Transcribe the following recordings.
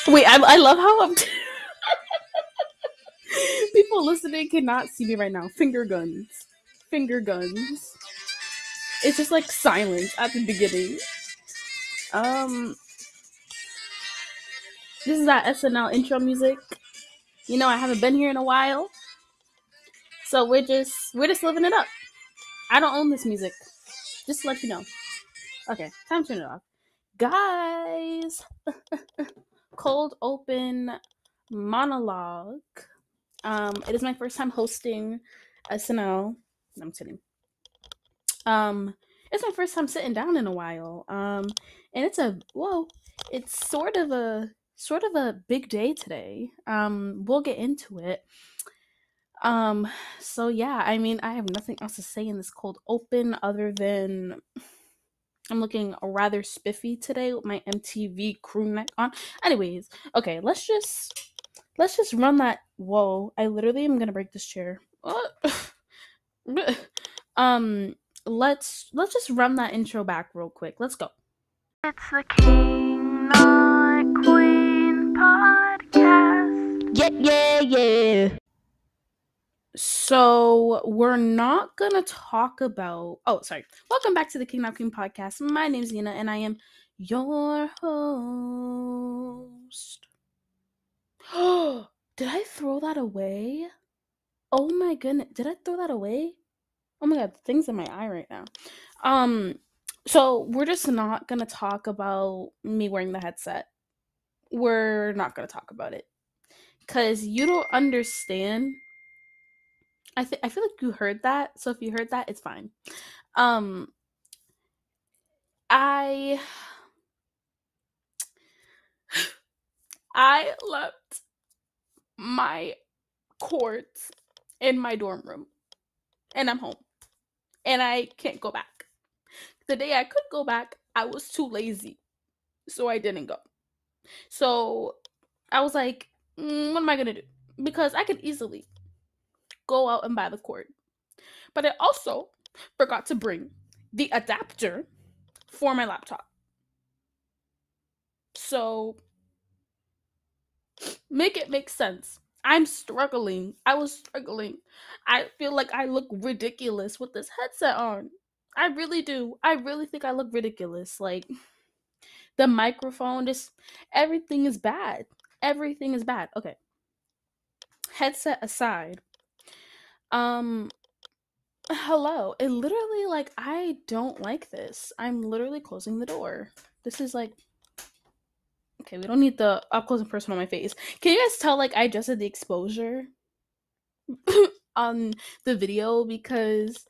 Wait, I love how people listening cannot see me right now. Finger guns. Finger guns. It's just like silence at the beginning. Um, this is that SNL intro music. You know, I haven't been here in a while, so we're just living it up. I don't own this music. Just to let you know. Okay, time to turn it off. Guys, cold open monologue. It is my first time hosting SNL. No, I'm kidding. Um, it's my first time sitting down in a while. And it's sort of a big day today. We'll get into it. So yeah, I mean, I have nothing else to say in this cold open other than I'm looking rather spiffy today with my MTV crew neck on. Anyways, okay, let's just run that. Whoa, I literally am gonna break this chair. um, let's just run that intro back real quick. Let's go. It's the King Not Queen podcast. Yeah. So we're not gonna talk about. Oh, sorry. Welcome back to the King Not Queen podcast. My name's Nina, and I am your host. Did I throw that away? Oh my goodness, did I throw that away? Oh my god, the thing's in my eye right now. So we're just not gonna talk about me wearing the headset. We're not gonna talk about it. Cause you don't understand. I feel like you heard that. So if you heard that, it's fine. Um I I left my cords in my dorm room and I'm home. And I can't go back. The day I could go back, I was too lazy. So I didn't go. So I was like, what am I going to do? Because I could easily go out and buy the cord. But I also forgot to bring the adapter for my laptop. So make it make sense. I'm struggling. I was struggling. I feel like I look ridiculous with this headset on. I really do. I really think I look ridiculous. Like the microphone, just everything is bad. Everything is bad. Okay. Headset aside. Hello. It literally, like, I don't like this. I'm literally closing the door. This is like, okay, we don't need the up close and personal on my face. Can you guys tell, like, I adjusted the exposure on the video because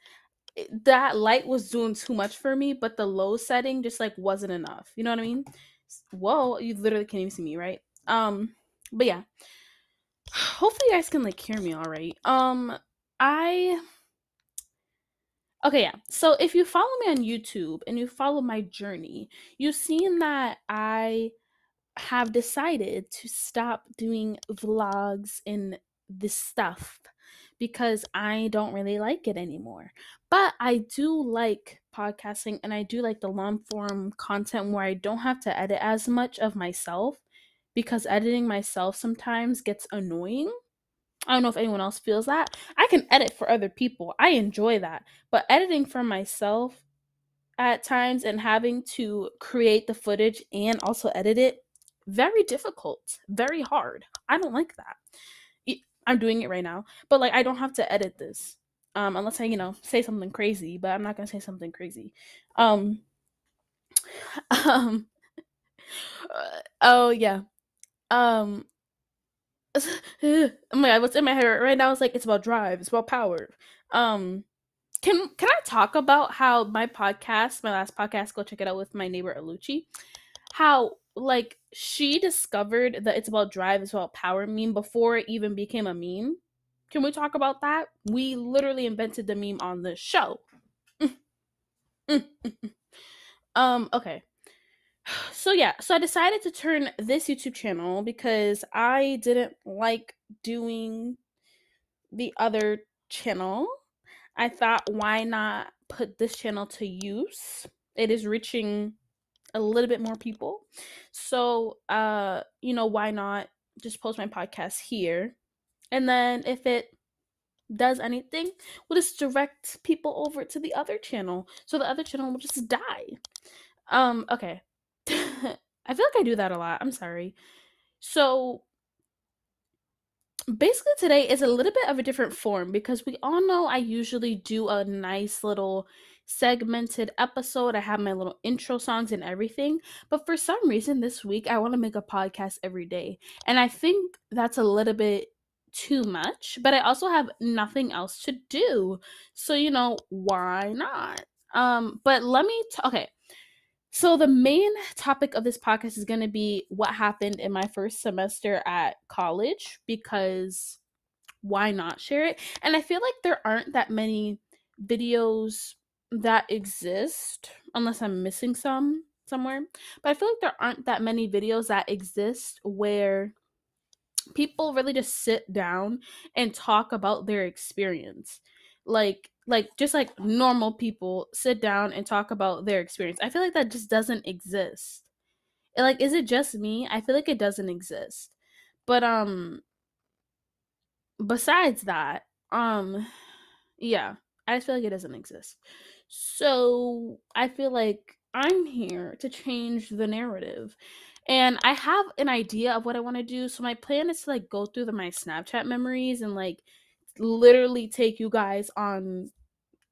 that light was doing too much for me, but the low setting just, like, wasn't enough. You know what I mean? Whoa, you literally can't even see me, right? But yeah. Hopefully you guys can, like, hear me all right. Okay, yeah. So if you follow me on YouTube and you follow my journey, you've seen that I have decided to stop doing vlogs and this stuff because I don't really like it anymore. But I do like podcasting and I do like the long form content where I don't have to edit as much of myself because editing myself sometimes gets annoying. I don't know if anyone else feels that. I can edit for other people. I enjoy that. But editing for myself at times and having to create the footage and also edit it, very difficult, very hard. I don't like that. I'm doing it right now, but like I don't have to edit this. Unless I, say something crazy, but I'm not going to say something crazy. Um um oh yeah. Um oh my god, what's in my head right now is like it's about drive, it's about power. Um can I talk about how my last podcast, go check it out with my neighbor Alucci, how like she discovered that it's about drive, it's about power meme before it even became a meme? Can we talk about that? We literally invented the meme on the show. Okay. So yeah, so I decided to turn this YouTube channel because I didn't like doing the other channel. I thought, why not put this channel to use? It is reaching a little bit more people. So, why not just post my podcast here? And then if it does anything, we'll just direct people over to the other channel. So the other channel will just die. Okay. I feel like I do that a lot. I'm sorry. So basically today is a little bit of a different form because we all know I usually do a nice little segmented episode. I have my little intro songs and everything. But for some reason this week I want to make a podcast every day. And I think that's a little bit too much, but I also have nothing else to do. So, why not? But let me okay. So the main topic of this podcast is going to be what happened in my first semester at college because why not share it? And I feel like there aren't that many videos that exist unless I'm missing some somewhere. But I feel like there aren't that many videos that exist where people really just sit down and talk about their experience. Like just like normal people sit down and talk about their experience. I feel like that just doesn't exist. Like, is it just me? I feel like it doesn't exist. But besides that, yeah, I just feel like it doesn't exist. So I feel like I'm here to change the narrative. And I have an idea of what I want to do. So my plan is to like go through my Snapchat memories and like literally take you guys on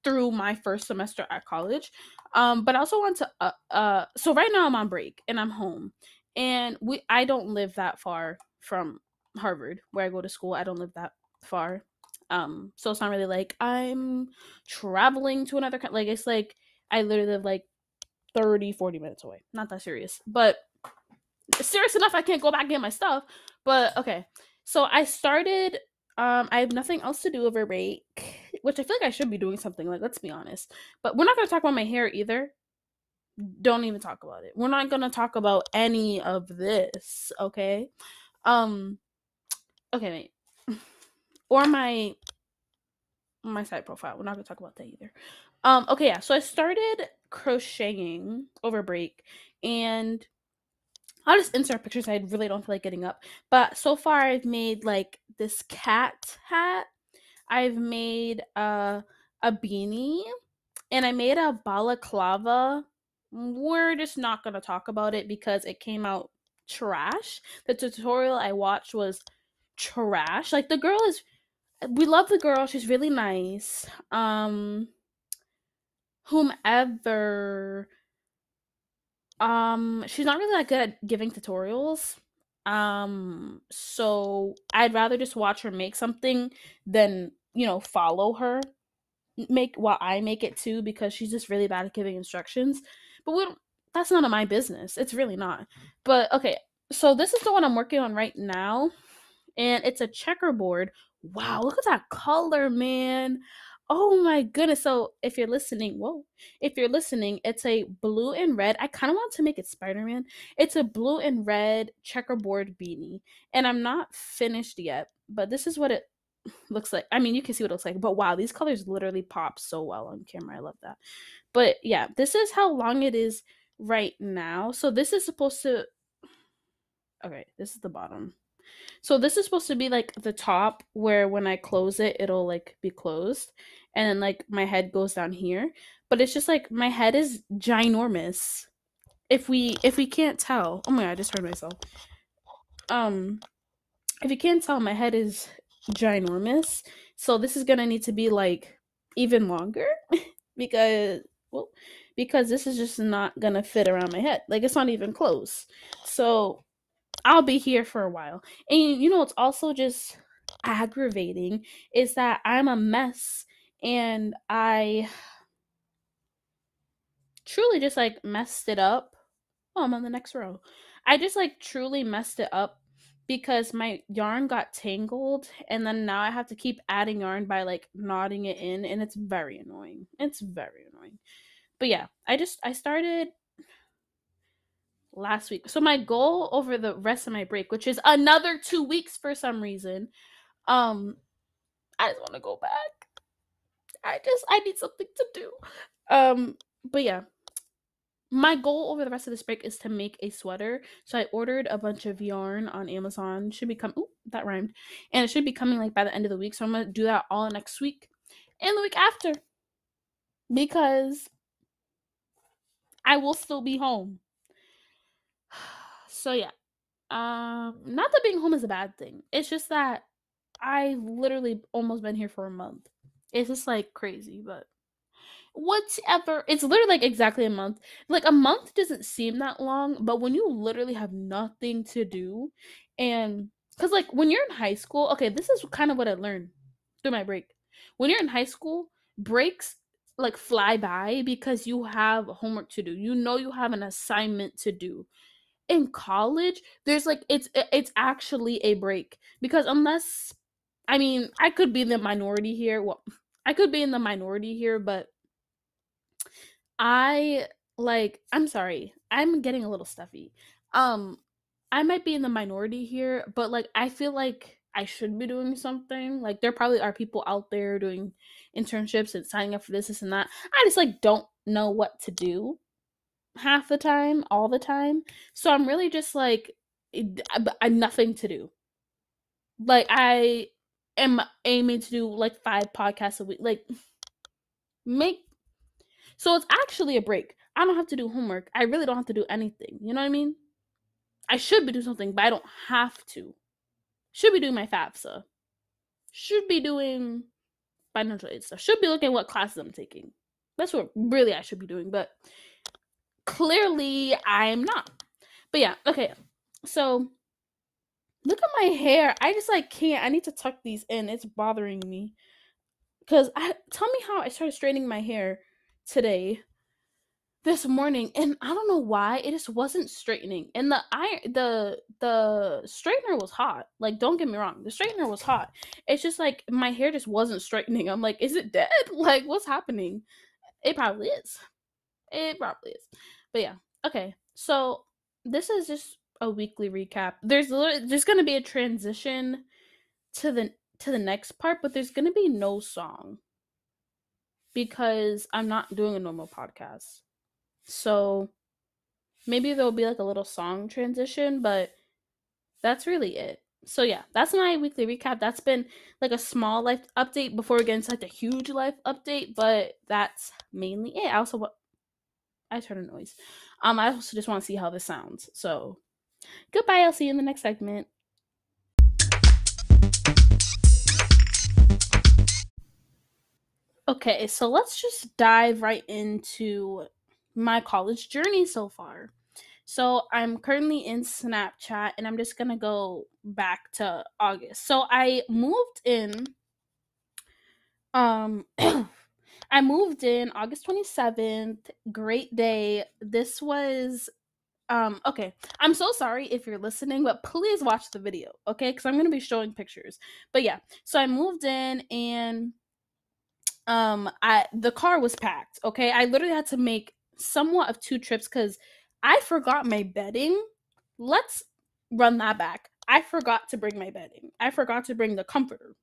through my first semester at college. But I also want to so right now I'm on break and I'm home. And I don't live that far from Harvard where I go to school. I don't live that far. So it's not really like I'm traveling to another country. Like it's like I literally live like 30-40 minutes away. Not that serious. But serious enough I can't go back and get my stuff. But okay. So I started I have nothing else to do over break, which I feel like I should be doing something, like let's be honest. But we're not gonna talk about my hair either. Don't even talk about it. We're not gonna talk about any of this, okay? Um okay, wait. Or my side profile. We're not gonna talk about that either. Okay, yeah. So I started crocheting over break and I'll just insert pictures. I really don't feel like getting up. But so far I've made like this cat hat. I've made a beanie and I made a balaclava. We're just not gonna talk about it because it came out trash. The tutorial I watched was trash. Like the girl is we love the girl. She's really nice. Whomever she's not really that good at giving tutorials. So I'd rather just watch her make something than, follow her make while I make it too because she's just really bad at giving instructions. But that's none of my business. It's really not. But okay, so this is the one I'm working on right now and it's a checkerboard. Wow, look at that color, man. Oh my goodness. So if you're listening, if you're listening, it's a blue and red. I kind of want to make it Spider-Man. It's a blue and red checkerboard beanie. And I'm not finished yet, but this is what it looks like. I mean, you can see what it looks like, but wow, these colors literally pop so well on camera. I love that. But yeah, this is how long it is right now. So this is supposed to, okay, this is the bottom. So this is supposed to be like the top where when I close it, it'll like be closed. And then like my head goes down here. But it's just like my head is ginormous. If we can't tell. Oh my god, I just heard myself. Um if you can't tell, my head is ginormous. So this is gonna need to be like even longer because well because this is just not gonna fit around my head. Like it's not even close. So I'll be here for a while. And it's also just aggravating is that I'm a mess and I truly just like messed it up. Oh, I'm on the next row. I just like truly messed it up because my yarn got tangled and then now I have to keep adding yarn by like knotting it in and it's very annoying. It's very annoying. But yeah, I started last week. So my goal over the rest of my break, which is another 2 weeks for some reason, um I just want to go back. I need something to do. But yeah. My goal over the rest of this break is to make a sweater. So I ordered a bunch of yarn on Amazon. Should be coming. Ooh, that rhymed. And it should be coming like by the end of the week. So I'm gonna do that all next week and the week after because I will still be home. So yeah. Not that being home is a bad thing. It's just that I literally almost been here for a month. It's just like crazy, but whatever. It's literally like exactly a month. Like a month doesn't seem that long, but when you literally have nothing to do, and because like when you're in high school, okay, this is kind of what I learned through my break. When you're in high school, breaks like fly by because you have homework to do. You know you have an assignment to do. In college, there's like it's actually a break because unless I mean, I could be in the minority here. Well, I could be in the minority here, but I I'm sorry. I'm getting a little stuffy. Um I might be in the minority here, but like I feel like I should be doing something. Like there probably are people out there doing internships and signing up for this and that. I just like don't know what to do half the time, all the time. So I'm really just like nothing to do. Like I am aiming to do like 5 podcasts a week. Like make so it's actually a break. I don't have to do homework. I really don't have to do anything. You know what I mean? I should be doing something, but I don't have to. Should be doing my FAFSA. Should be doing financial aid stuff. Should be looking at what classes I'm taking. That's what really I should be doing, but clearly I'm not. But yeah, okay. So look at my hair. I just like can't. I need to tuck these in. It's bothering me. Cause I tell me how I started straightening my hair today this morning and I don't know why it just wasn't straightening. And the straightener was hot. Like don't get me wrong, the straightener was hot. It's just like my hair just wasn't straightening. I'm like, is it dead? Like what's happening? It probably is. It probably is. But yeah. Okay. So this is just a weekly recap. There's gonna be a transition to the next part, but there's gonna be no song because I'm not doing a normal podcast. So maybe there'll be like a little song transition, but that's really it. So yeah, that's my weekly recap. That's been like a small life update before we get into like a huge life update, but that's mainly it. I heard a noise. I also just want to see how this sounds. So goodbye. I'll see you in the next segment. Okay, so let's just dive right into my college journey so far. So I'm currently in Snapchat and I'm just gonna go back to August. So I moved in I moved in August 27th. Great day. This was okay. I'm so sorry if you're listening, but please watch the video, okay? Cuz I'm going to be showing pictures. But yeah, so I moved in and I the car was packed, okay? I literally had to make somewhat of 2 trips cuz I forgot my bedding. Let's run that back. I forgot to bring my bedding. I forgot to bring the comforter.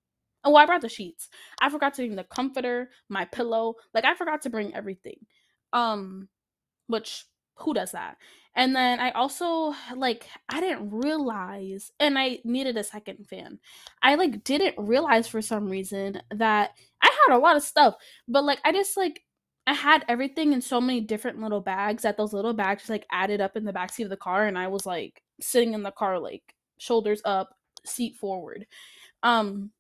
Oh, I brought the sheets. I forgot to bring the comforter, my pillow. Like I forgot to bring everything. Um which who does that? And then I also like I didn't realize and I needed a second fan. I like didn't realize for some reason that I had a lot of stuff, but like I just like I had everything in so many different little bags that those little bags just like added up in the backseat of the car and I was like sitting in the car like shoulders up, seat forward. Um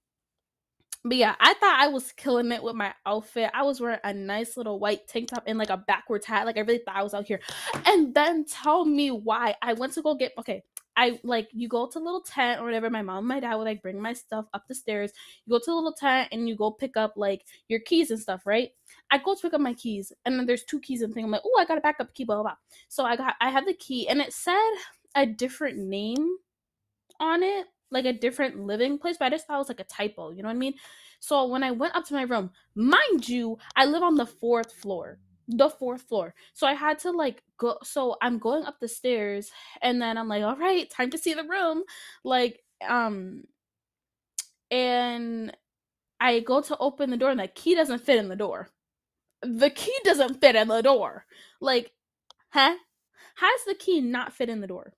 but yeah, I thought I was killing it with my outfit. I was wearing a nice little white tank top and like a backwards hat. Like I really thought I was out here. And then tell me why I went to go get okay. I like you go to a little tent or whatever. My mom and my dad would like bring my stuff up the stairs. You go to a little tent and you go pick up like your keys and stuff, right? I go to pick up my keys and then there's 2 keys and thing. I'm like, oh, I got a backup key, blah blah blah. So I have the key and it said a different name on it, like a different living place, but I just thought it was like a typo, you know what I mean? So when I went up to my room, mind you, I live on the 4th floor. The 4th floor. So I had to like go so I'm going up the stairs and then I'm like, all right, time to see the room. Like, and I go to open the door and the key doesn't fit in the door. The key doesn't fit in the door. Like Huh? How does the key not fit in the door?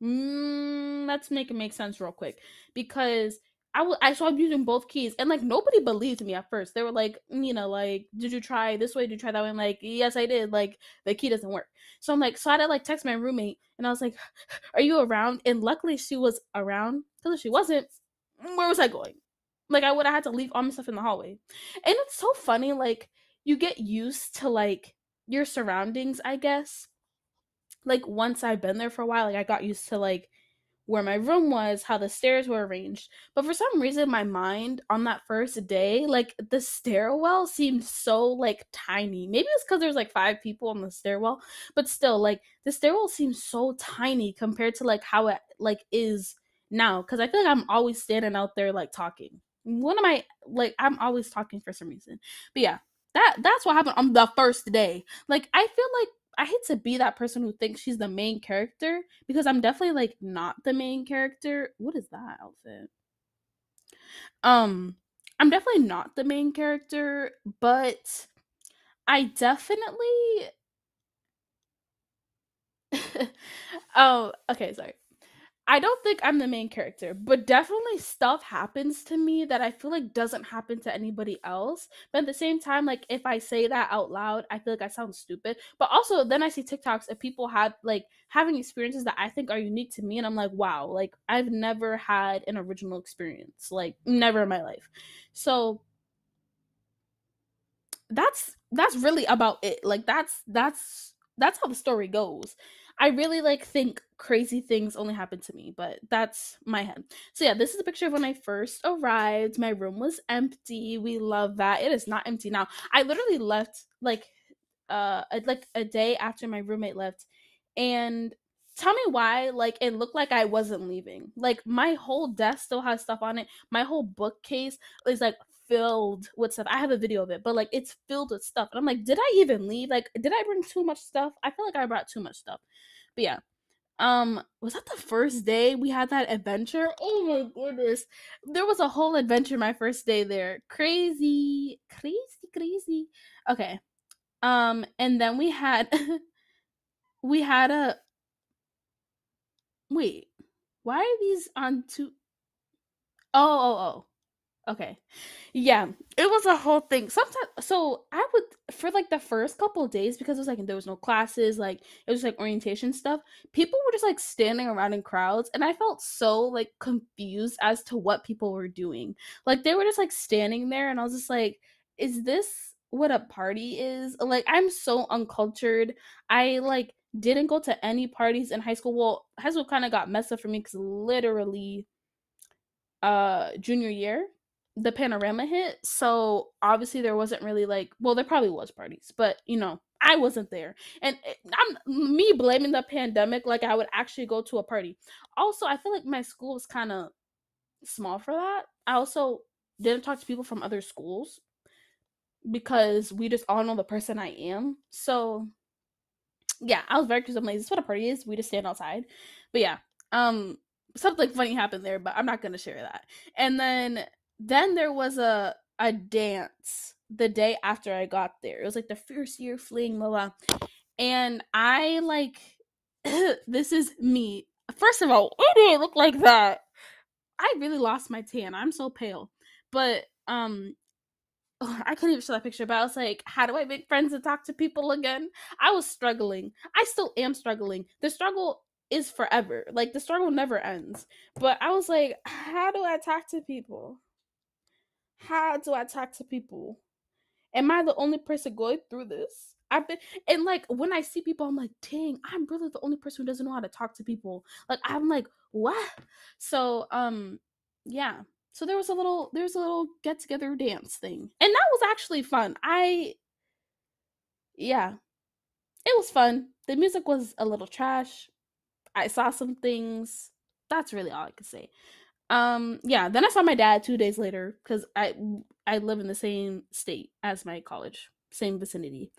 Let's make it make sense real quick, because I saw using both keys, and like nobody believed me at first. They were like, like, did you try this way? Did you try that way? I'm like, yes, I did. Like the key doesn't work. So I'm like, so I had to like text my roommate, and I was like, are you around? And luckily she was around, because if she wasn't, where was I going? Like I would have had to leave all my stuff in the hallway. And it's so funny, like you get used to like your surroundings, I guess. Like once I've been there for a while, like I got used to like where my room was, how the stairs were arranged. But for some reason, my mind on that first day, like the stairwell seemed so like tiny. Maybe it's because there's like 5 people on the stairwell, but still, like the stairwell seems so tiny compared to like how it like is now. Because I feel like I'm always standing out there like talking. One of my like I'm always talking for some reason. But yeah, that's what happened on the first day. Like I feel like I hate to be that person who thinks she's the main character, because I'm definitely like not the main character. What is that outfit? Um, I'm definitely not the main character, but I definitely Oh, okay, sorry. I don't think I'm the main character, but definitely stuff happens to me that I feel like doesn't happen to anybody else. But at the same time, like if I say that out loud, I feel like I sound stupid. But also then I see TikToks of people have like having experiences that I think are unique to me, and I'm like, wow, like I've never had an original experience. Like never in my life. So that's really about it. Like that's how the story goes. I really like think crazy things only happen to me, but that's my head. So yeah, this is a picture of when I first arrived. My room was empty. We love that. It is not empty now. I literally left like a day after my roommate left, and tell me why like it looked like I wasn't leaving. Like my whole desk still has stuff on it. My whole bookcase is like filled with stuff. I have a video of it, but like it's filled with stuff. And I'm like, did I even leave? Like, did I bring too much stuff? I feel like I brought too much stuff. But yeah. Was that the first day we had that adventure? Oh my goodness. There was a whole adventure my first day there. Crazy, crazy, crazy. Okay. And then we had we had a wait. Why are these on two? Oh. Okay. Yeah, it was a whole thing. Sometimes, so I would for like the first couple of days, because it was like there was no classes, like it was like orientation stuff. People were just like standing around in crowds, and I felt so like confused as to what people were doing. Like they were just like standing there, and I was just like, "Is this what a party is?" Like I'm so uncultured. I like didn't go to any parties in high school. Well, high school kind of got messed up for me because literally junior year the panorama hit, so obviously there wasn't really like, well there probably was parties, but I wasn't there. And I'm me blaming the pandemic like I would actually go to a party. Also I feel like my school was kind of small for that. I also didn't talk to people from other schools because we just all know the person I am. So yeah, I was very curious. I'm like, is this what a party is? We just stand outside. But yeah, um, something funny happened there, but I'm not gonna share that. And then there was a dance the day after I got there. It was like the first year fling, blah blah. And I like this is me. First of all, it didn't look like that. I really lost my tan. I'm so pale. But I couldn't even show that picture, but I was like, how do I make friends and talk to people again? I was struggling. I still am struggling. The struggle is forever. Like the struggle never ends. But I was like, how do I talk to people? How do I talk to people? Am I the only person going through this? I've been and like when I see people, I'm like, dang, I'm really the only person who doesn't know how to talk to people. Like I'm like, what? So yeah. So there was a little get together dance thing. And that was actually fun. Yeah, it was fun. The music was a little trash. I saw some things. That's really all I could say. Yeah, then I saw my dad 2 days later because I live in the same state as my college, same vicinity.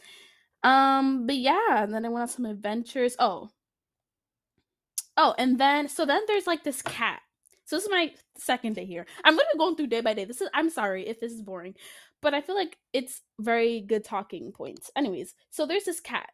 But yeah, and then I went on some adventures. And then there's like this cat. So this is my second day here. I'm gonna be going through day by day. I'm sorry if this is boring, but I feel like it's very good talking points. Anyways, so there's this cat.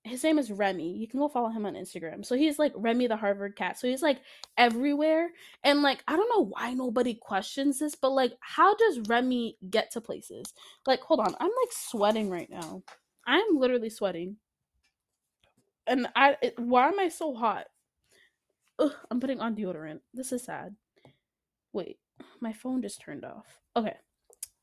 His name is Remy. You can go follow him on Instagram. So he's like Remy the Harvard cat. So he's like everywhere. And like I don't know why nobody questions this, but like how does Remy get to places? Like hold on, I'm like sweating right now. I'm literally sweating. And why am I so hot? Ugh, I'm putting on deodorant. This is sad. Wait, my phone just turned off. Okay.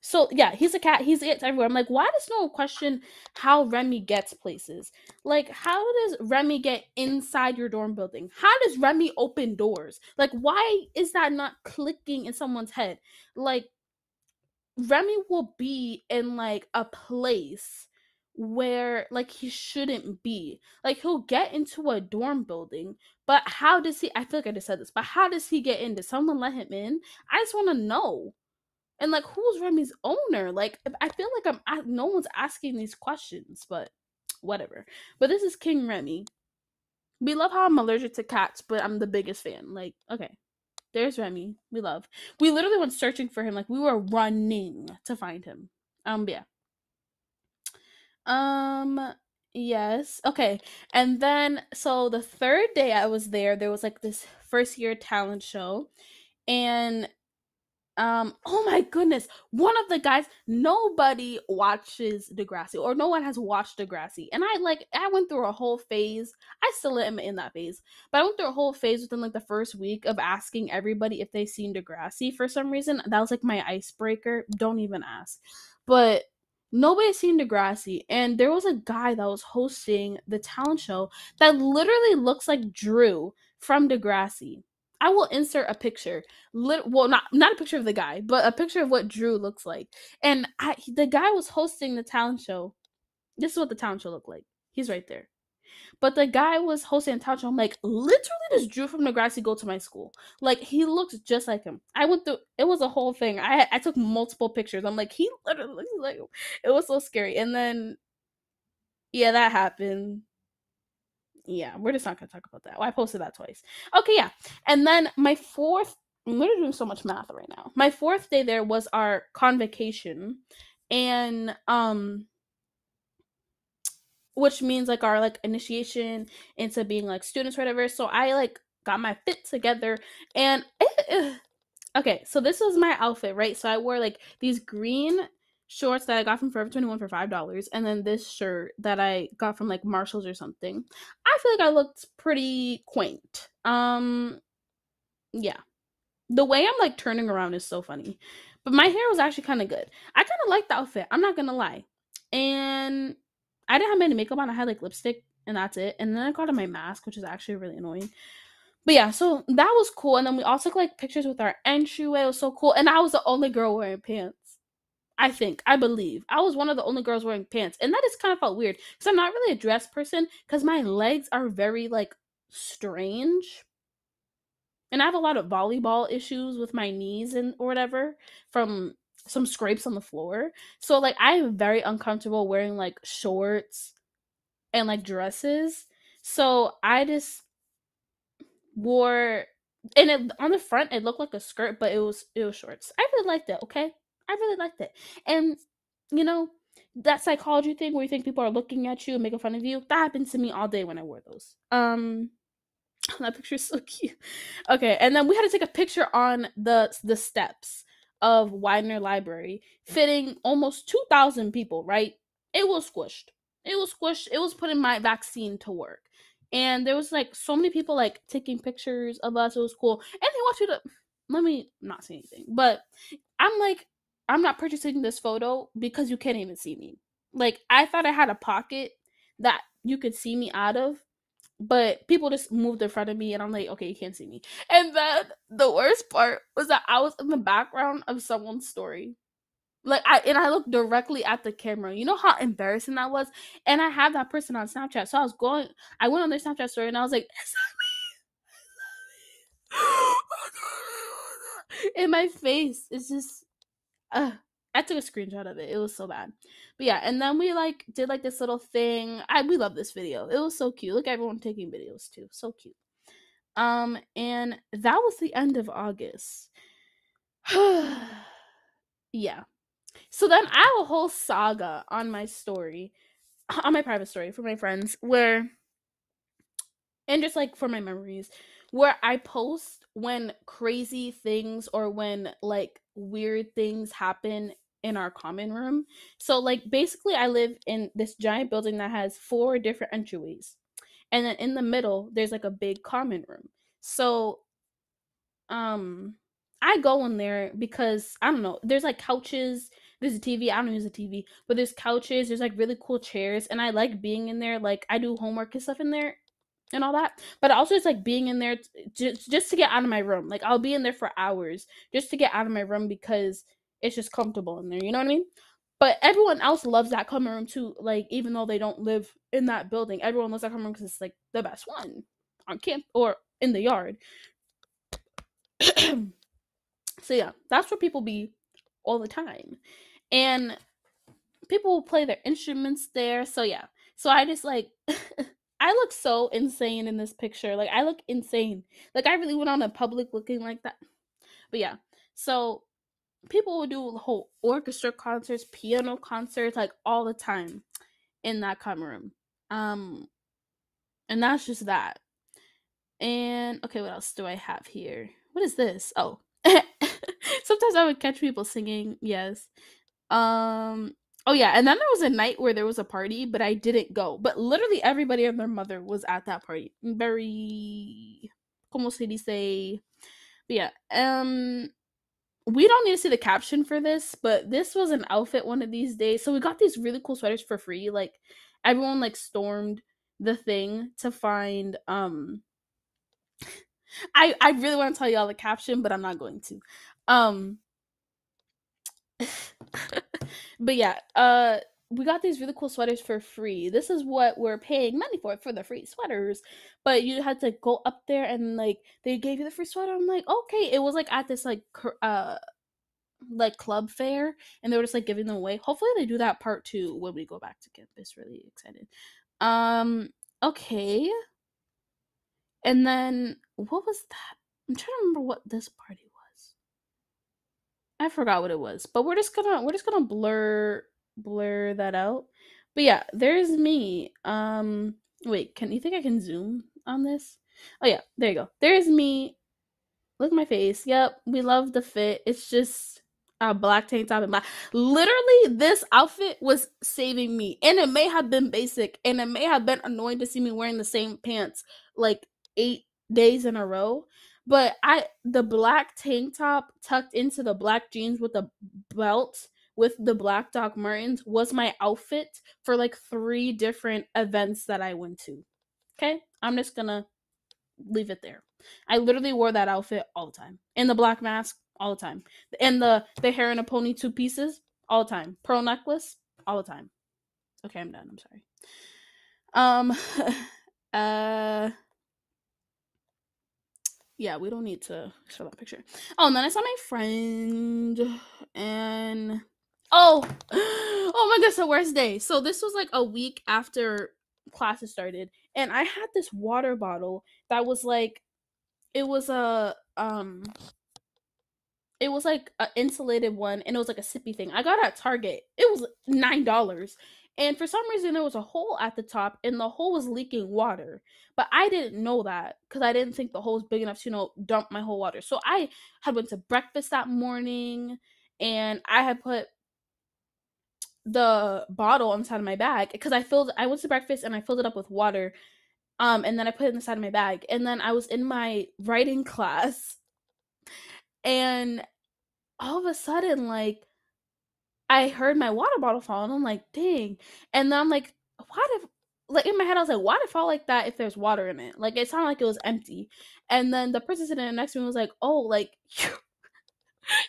So yeah, he's a cat. He's it everywhere. I'm like, why does no one question how Remy gets places? Like, how does Remy get inside your dorm building? How does Remy open doors? Like, why is that not clicking in someone's head? Like, Remy will be in like a place where like he shouldn't be. Like he'll get into a dorm building, but how does he? I feel like I just said this, but how does he get in? Did someone let him in? I just want to know. And like, who's Remy's owner? Like, I feel like no one's asking these questions, but whatever. But this is King Remy. We love how I'm allergic to cats, but I'm the biggest fan. Like, okay, there's Remy. We love. We literally went searching for him. Like, we were running to find him. Yeah. Um, yes. Okay. And then, so the third day I was there was like this first year talent show. And oh my goodness, one of the guys, nobody watches Degrassi, or no one has watched Degrassi. And I went through a whole phase. I still am in that phase, but I went through a whole phase within like the first week of asking everybody if they've seen Degrassi for some reason. That was like my icebreaker. Don't even ask. But nobody's seen Degrassi, and there was a guy that was hosting the talent show that literally looks like Drew from Degrassi. I will insert a picture. Well, not a picture of the guy, but a picture of what Drew looks like. And the guy was hosting the talent show. This is what the talent show looked like. He's right there. But the guy was hosting a talent show. I'm like, literally, does Drew from Degrassi go to my school? Like, he looks just like him. I went through. It was a whole thing. I took multiple pictures. I'm like, he literally looks like him. It was so scary. And then yeah, that happened. Yeah, we're just not gonna talk about that. Well, I posted that twice. Okay, yeah. And then my fourth, I'm literally doing so much math right now. My fourth day there was our convocation, and which means like our like initiation into being like students or whatever. So I like got my fit together, and okay, so this was my outfit, right? So I wore like these green shorts that I got from Forever 21 for $5, and then this shirt that I got from like Marshalls or something. I feel like I looked pretty quaint. Yeah. The way I'm like turning around is so funny. But my hair was actually kind of good. I kind of liked the outfit. I'm not gonna lie. And I didn't have any makeup on. I had like lipstick and that's it. And then I got on my mask, which is actually really annoying. But yeah, so that was cool. And then we also took like pictures with our entryway. It was so cool. And I was the only girl wearing pants. I believe. I was one of the only girls wearing pants. And that just kind of felt weird. Because I'm not really a dress person. Because my legs are very like strange. And I have a lot of volleyball issues with my knees and or whatever from some scrapes on the floor. So like I'm very uncomfortable wearing like shorts and like dresses. So I just wore, and it, on the front it looked like a skirt, but it was shorts. I really liked it. Okay, I really liked it. And you know that psychology thing where you think people are looking at you and making fun of you, that happened to me all day when I wore those. That picture's so cute. Okay, and then we had to take a picture on the steps of Widener Library, fitting almost 2,000 people, right? It was squished. It was squished. It was putting my vaccine to work. And there was like so many people like taking pictures of us. It was cool. And they want you to, let me not say anything, but I'm like, I'm not purchasing this photo because you can't even see me. Like I thought I had a pocket that you could see me out of, but people just moved in front of me and I'm like, okay, you can't see me. And then the worst part was that I was in the background of someone's story. Like I looked directly at the camera. You know how embarrassing that was? And I have that person on Snapchat. So I went on their Snapchat story and I was like, is that me? And my face is just I took a screenshot of it. It was so bad. But yeah, and then we like did like this little thing. We love this video. It was so cute. Look at everyone taking videos too. So cute. And that was the end of August. Yeah. So then I have a whole saga on my story on my private story for my friends, where, and just like for my memories, where I post when crazy things or when like weird things happen in our common room. So like basically I live in this giant building that has four different entryways. And then in the middle there's like a big common room. So um I go in there because I don't know, there's like couches, there's a TV, I don't use a TV, but there's couches, there's like really cool chairs, and I like being in there. Like I do homework and stuff in there and all that. But also it's like being in there just to get out of my room. Like I'll be in there for hours just to get out of my room because it's just comfortable in there. You know what I mean? But everyone else loves that common room too. Like even though they don't live in that building, everyone loves that common room because it's like the best one on camp or in the yard. So yeah, that's where people be all the time, and people will play their instruments there. So yeah, so I just like I look so insane in this picture. Like I look insane. Like I really went on a public looking like that. But yeah, so people will do whole orchestra concerts, piano concerts, like all the time in that common room. Um, and that's just that. And okay, what else do I have here? What is this? Oh, sometimes I would catch people singing. Yes. Um. Oh yeah, and then there was a night where there was a party, but I didn't go. But literally everybody and their mother was at that party. Very, como se dice? But yeah. We don't need to see the caption for this, but this was an outfit one of these days. So we got these really cool sweaters for free. Like everyone like stormed the thing to find. I really want to tell y'all the caption, but I'm not going to. Um but yeah, we got these really cool sweaters for free. This is what we're paying money for the free sweaters. But you had to go up there and like they gave you the free sweater. I'm like, okay. It was like at this like club fair, and they were just like giving them away. Hopefully they do that part two when we go back to campus. Really excited. Okay. And then what was that? I'm trying to remember what this party was. I forgot what it was, but we're just gonna blur that out. But yeah, there's me. Wait, can you think I can zoom on this? Oh yeah, there you go. There's me. Look at my face. Yep, we love the fit. It's just a black tank top and black. Literally, this outfit was saving me. And it may have been basic, and it may have been annoying to see me wearing the same pants like 8 days in a row. But the black tank top tucked into the black jeans with the belt with the black Doc Martens was my outfit for like 3 different events that I went to. Okay? I'm just gonna leave it there. I literally wore that outfit all the time. And the black mask all the time. And the hair in a pony 2 pieces all the time. Pearl necklace all the time. Okay, I'm done. I'm sorry. Um uh yeah, we don't need to show that picture. Oh, and then I saw my friend and oh oh my gosh, the worst day. So this was like a week after classes started, and I had this water bottle that was like it was a it was like an insulated one, and it was like a sippy thing. I got it at Target. It was $9. And for some reason there was a hole at the top, and the hole was leaking water. But I didn't know that because I didn't think the hole was big enough to, dump my whole water. So I had went to breakfast that morning, and I had put the bottle on the side of my bag because I went to breakfast and I filled it up with water. And then I put it in the side of my bag. And then I was in my writing class, and all of a sudden, like, I heard my water bottle fall, and I'm like, dang. And then I'm like, why did, like, in my head, I was like, why did it fall like that if there's water in it? Like, it sounded like it was empty. And then the person sitting next to me was like, oh, like,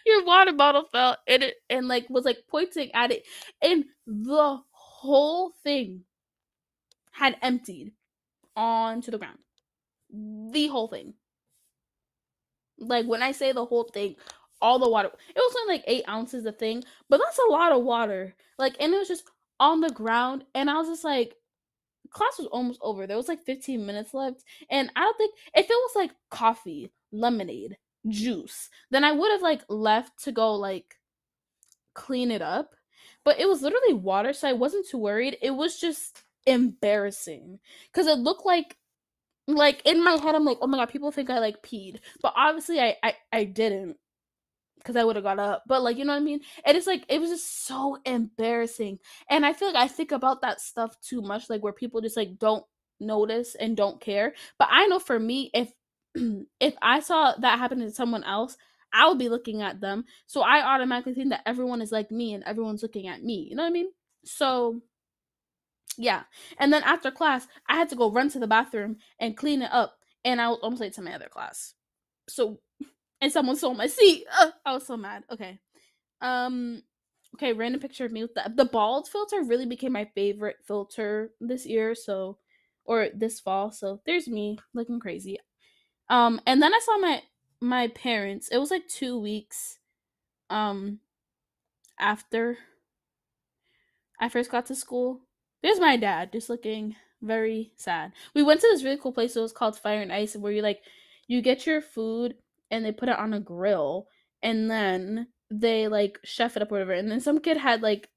your water bottle fell, and like, was like pointing at it. And the whole thing had emptied onto the ground. The whole thing. Like when I say the whole thing, all the water. It was only like 8 ounces a thing, but that's a lot of water. Like, and it was just on the ground, and I was just like, class was almost over. There was like 15 minutes left, and I don't think if it was like coffee, lemonade, juice, then I would have like left to go like clean it up. but it was literally water, so I wasn't too worried. It was just embarrassing because it looked like in my head I'm like, oh my god, people think I like peed, but obviously I didn't, because I would have got up. But like, you know what I mean? And it's like it was just so embarrassing. And I feel like I think about that stuff too much, like where people just like don't notice and don't care. But I know for me, if if I saw that happen to someone else, I would be looking at them. So I automatically think that everyone is like me and everyone's looking at me. You know what I mean? So yeah. And then after class, I had to go run to the bathroom and clean it up. And I was almost late to my other class. So and someone stole my seat. Ugh, I was so mad. Okay. Um okay, random picture of me with the bald filter really became my favorite filter this year, so or this fall. So there's me looking crazy. And then I saw my parents. It was like 2 weeks um after I first got to school. There's my dad just looking very sad. We went to this really cool place. It was called Fire and Ice, where you get your food and they put it on a grill, and then they like chef it up or whatever. And then some kid had like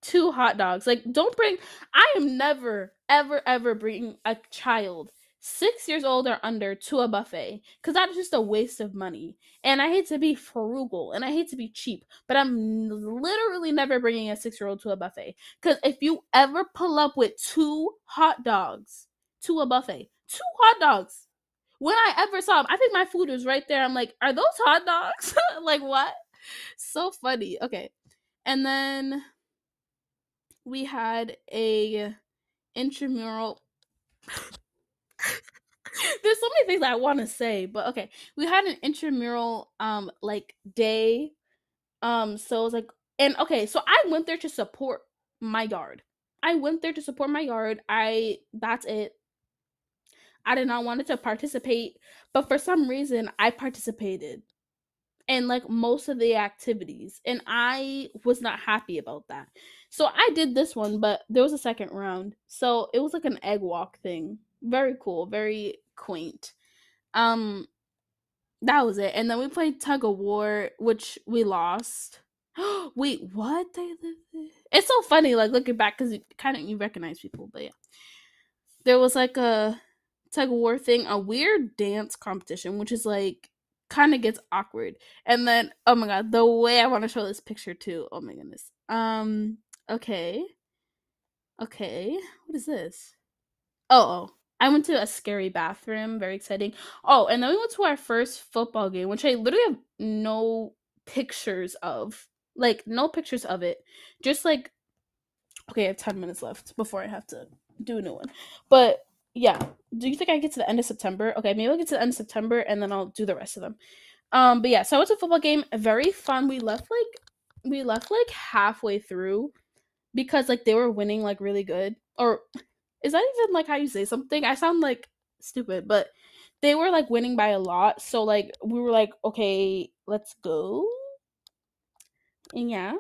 two hot dogs. Like, don't bring. I am never, ever, ever bringing a child 6 years old or under to a buffet, because that is just a waste of money. And I hate to be frugal and I hate to be cheap, but I'm literally never bringing a 6 year old to a buffet. Because if you ever pull up with two hot dogs to a buffet, two hot dogs. When I ever saw them, I think my food was right there. I'm like, are those hot dogs? Like, what? So funny. Okay. And then we had a intramural. There's so many things I want to say, but okay. We had an intramural like day. So it was like, and okay, so I went there to support my yard. I went there to support my yard. I That's it. I did not want to participate, but for some reason I participated in like most of the activities, and I was not happy about that. So I did this one, but there was a second round. So it was like an egg walk thing. Very cool, very quaint. Um that was it. And then we played tug of war, which we lost. Wait, what? It's so funny like looking back, cuz you recognize people, but yeah. There was like a tug of war thing, a weird dance competition, which is like kind of gets awkward. And then, oh my god, the way I want to show this picture too. Oh my goodness. Okay. Okay. What is this? Oh. I went to a scary bathroom, very exciting. Oh, and then we went to our first football game, which I literally have no pictures of. Like no pictures of it. Just like, okay, I have 10 minutes left before I have to do a new one. But yeah, do you think I get to the end of September? Okay, maybe I'll get to the end of September and then I'll do the rest of them. But yeah, so I went to a football game, very fun. We left like halfway through because like they were winning like really good. Or is that even like how you say something? I sound like stupid, but they were like winning by a lot. So like we were like, okay, let's go. And yeah,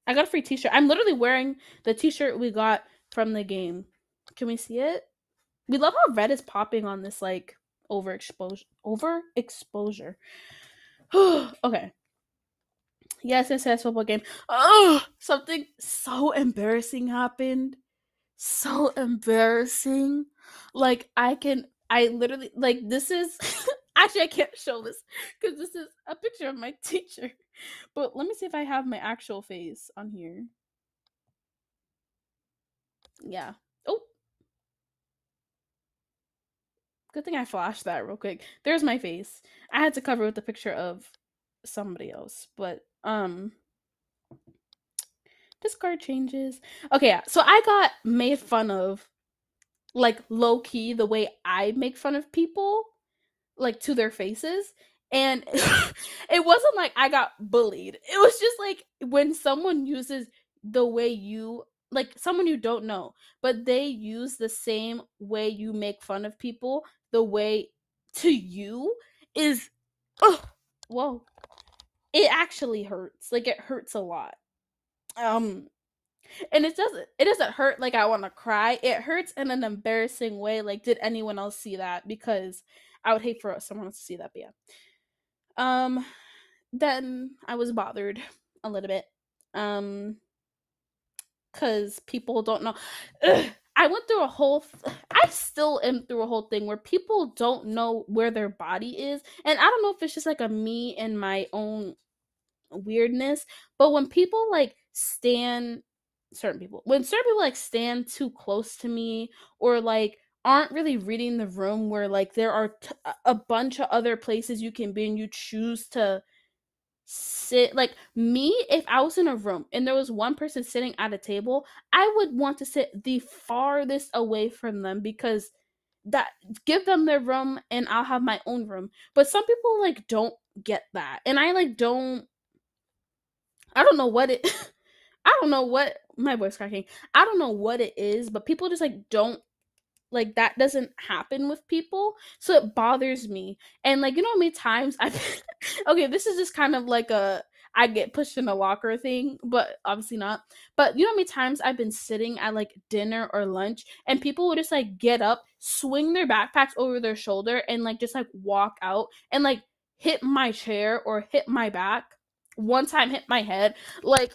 I got a free t-shirt. I'm literally wearing the t-shirt we got from the game. Can we see it? We love how red is popping on this like overexposure. Okay. Yes, football game. Oh, something so embarrassing happened. So embarrassing. Like I literally like this is actually I can't show this because this is a picture of my teacher. But let me see if I have my actual face on here. Yeah. Oh, good thing I flashed that real quick. There's my face. I had to cover with a picture of somebody else, but discard changes. Okay, yeah. So I got made fun of like low key the way I make fun of people, like to their faces. And it wasn't like I got bullied. It was just like when someone uses the way you like someone you don't know, but they use the same way you make fun of people, the way to you is oh whoa. It actually hurts. Like it hurts a lot. Um and it doesn't hurt like I want to cry. It hurts in an embarrassing way. Like, did anyone else see that? Because I would hate for someone else to see that. But yeah. Um, then I was bothered a little bit. because people don't know. Ugh, I went through a whole. I still am through a whole thing where people don't know where their body is, and I don't know if it's just like a me and my own weirdness, but when people like stand when certain people like stand too close to me, or like aren't really reading the room, where like there are a bunch of other places you can be and you choose to sit, like me, if I was in a room and there was one person sitting at a table, I would want to sit the farthest away from them, because that give them their room and I'll have my own room. But some people like don't get that, and I like don't, I don't know what it I don't know what my voice cracking. I don't know what it is, but people just like don't, like that doesn't happen with people, so it bothers me. And like, you know how many times I okay, this is just kind of like a I get pushed in a locker thing, but obviously not. But you know how many times I've been sitting at like dinner or lunch and people would just like get up, swing their backpacks over their shoulder, and like just like walk out and like hit my chair or hit my back. One time hit my head. Like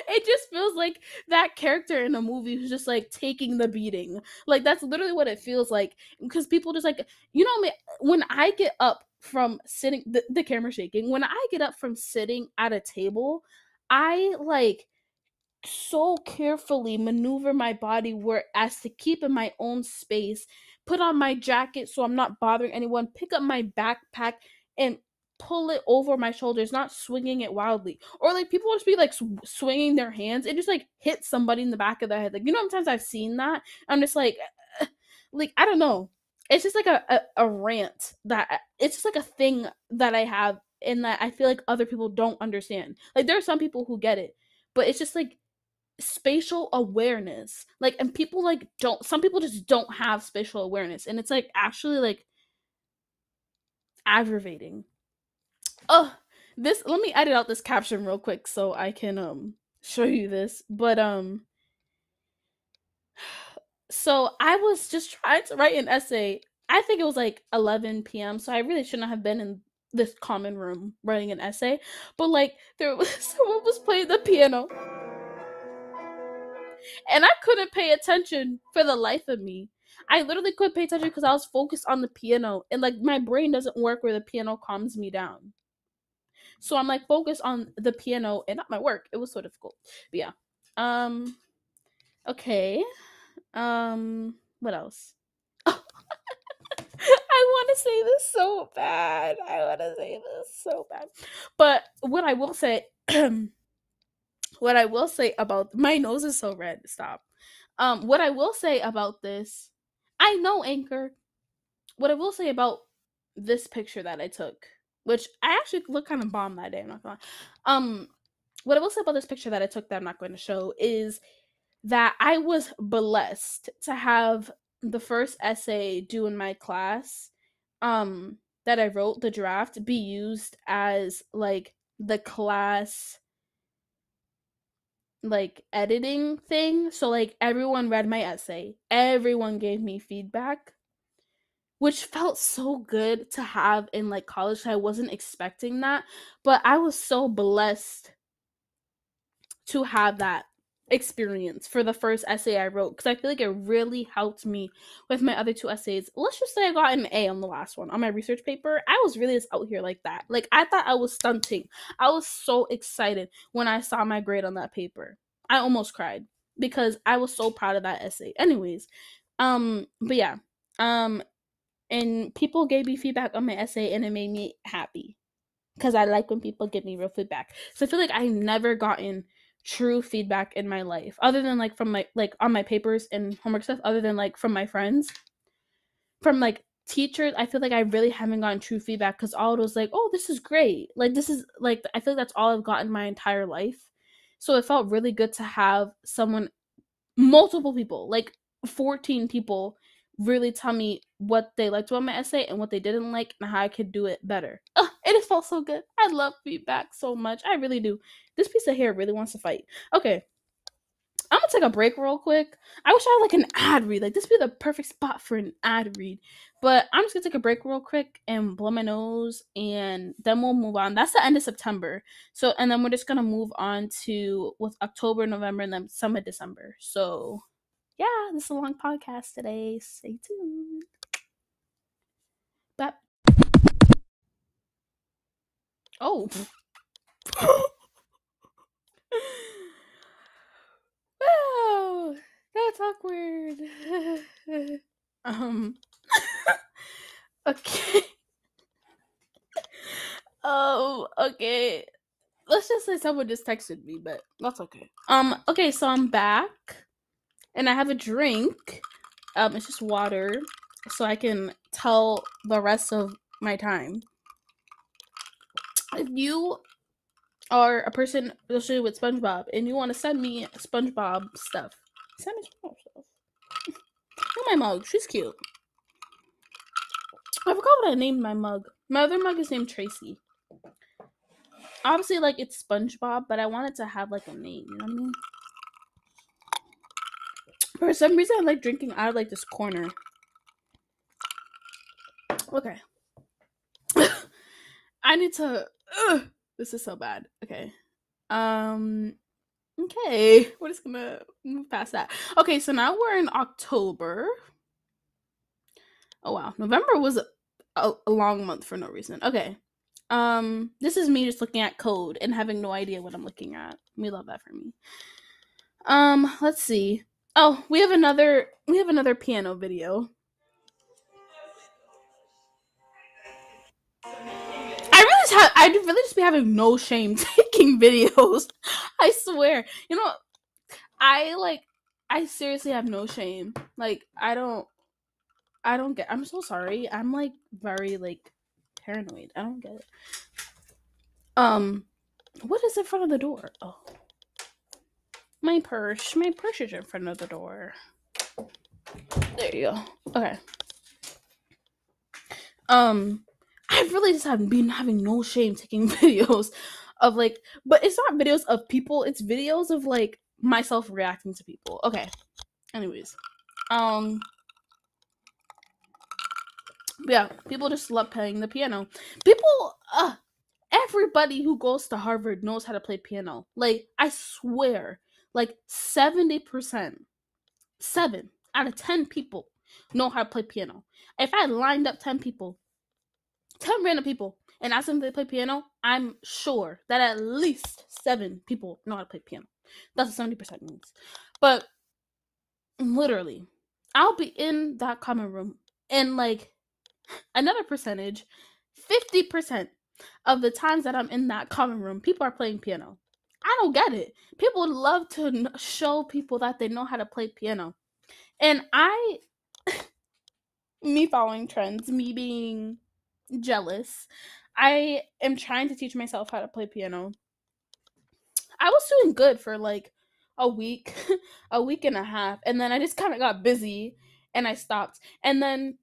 it just feels like that character in a movie who's just like taking the beating. Like that's literally what it feels like, because people just like, you know me, when I get up from sitting, the camera shaking, when I get up from sitting at a table, I like so carefully maneuver my body where as to keep in my own space, put on my jacket so I'm not bothering anyone, pick up my backpack and pull it over my shoulders, not swinging it wildly. Or like people just be like swinging their hands and just like hit somebody in the back of the head. Like, you know, sometimes I've seen that. I'm just like I don't know. It's just like a rant that it's just like a thing that I have, and that I feel like other people don't understand. Like there are some people who get it, but it's just like spatial awareness, like, and people like don't, some people just don't have spatial awareness, and it's like actually like aggravating. Oh, this, let me edit out this caption real quick so I can show you this. But so I was just trying to write an essay. I think it was like 11 p.m, so I really shouldn't have been in this common room writing an essay. But like there was someone was playing the piano and I couldn't pay attention for the life of me. I literally couldn't pay attention because I was focused on the piano, and like my brain doesn't work where the piano calms me down. So I'm like focused on the piano and not my work. It was so difficult. But yeah. Um. Okay. What else? I want to say this so bad. I want to say this so bad. But what I will say, what I will say about my nose is so red. Stop. What I will say about this, I know Anchor. What I will say about this picture that I took, which I actually look kind of bomb that day, I'm not gonna lie. What I will say about this picture that I took that I'm not going to show is that I was blessed to have the first essay due in my class, that I wrote, the draft, be used as like the class like editing thing. So like everyone read my essay, everyone gave me feedback, which felt so good to have in like college. I wasn't expecting that, but I was so blessed to have that experience for the first essay I wrote, because I feel like it really helped me with my other two essays. Let's just say I got an A on the last one on my research paper. I was really just out here like that. Like I thought I was stunting. I was so excited when I saw my grade on that paper. I almost cried because I was so proud of that essay. Anyways, but yeah. And people gave me feedback on my essay and it made me happy, because I like when people give me real feedback. So I feel like I never gotten true feedback in my life, other than like from my like on my papers and homework stuff, other than like from my friends, from like teachers. I feel like I really haven't gotten true feedback, because all it was like, oh, this is great, like this is like, I feel like that's all I've gotten my entire life. So it felt really good to have someone, multiple people, like 14 people, really tell me what they liked about my essay and what they didn't like and how I could do it better. Ugh, it just felt so good. I love feedback so much. I really do. This piece of hair really wants to fight. Okay. I'm gonna take a break real quick. I wish I had like an ad read. Like this would be the perfect spot for an ad read. But I'm just gonna take a break real quick and blow my nose, and then we'll move on. That's the end of September. So and then we're just gonna move on to with October, November, and then some of December. So yeah, this is a long podcast today. Stay tuned. But oh. Wow, that's awkward. um okay. Okay. Let's just say someone just texted me, but that's okay. Okay, so I'm back and I have a drink. It's just water, so I can tell the rest of my time. If you are a person associated with SpongeBob and you want to send me SpongeBob stuff, send me SpongeBob stuff. Look at my mug. She's cute. I forgot what I named my mug. My other mug is named Tracy. Obviously, like it's SpongeBob, but I wanted to have like a name. You know what I mean? For some reason, I like drinking out of like this corner. Okay. I need to. This is so bad. Okay. Okay. We're just gonna move past that. Okay, so now we're in October. Oh wow, November was a long month for no reason. Okay. This is me just looking at code and having no idea what I'm looking at. We love that for me. Let's see. Oh, we have another piano video. I'd really just be having no shame taking videos. I swear. You know, I seriously have no shame. Like I don't get. I'm so sorry. I'm like very like paranoid. I don't get it. What is in front of the door? Oh, my purse. My purse is in front of the door. There you go. Okay. I really just have been having no shame taking videos of like, but it's not videos of people. It's videos of like myself reacting to people. Okay. Anyways, yeah, people just love playing the piano. People, everybody who goes to Harvard knows how to play piano. Like, I swear, like 70%, 7 out of 10 people know how to play piano. If I lined up 10 people, 10 random people, and asked them if they play piano, I'm sure that at least 7 people know how to play piano. That's what 70% means. But literally, I'll be in that common room and like another percentage, 50% of the times that I'm in that common room, people are playing piano. I don't get it. People would love to show people that they know how to play piano. And me following trends, me being jealous, I am trying to teach myself how to play piano. I was doing good for like a week, a week and a half, and then I just kind of got busy and I stopped. And then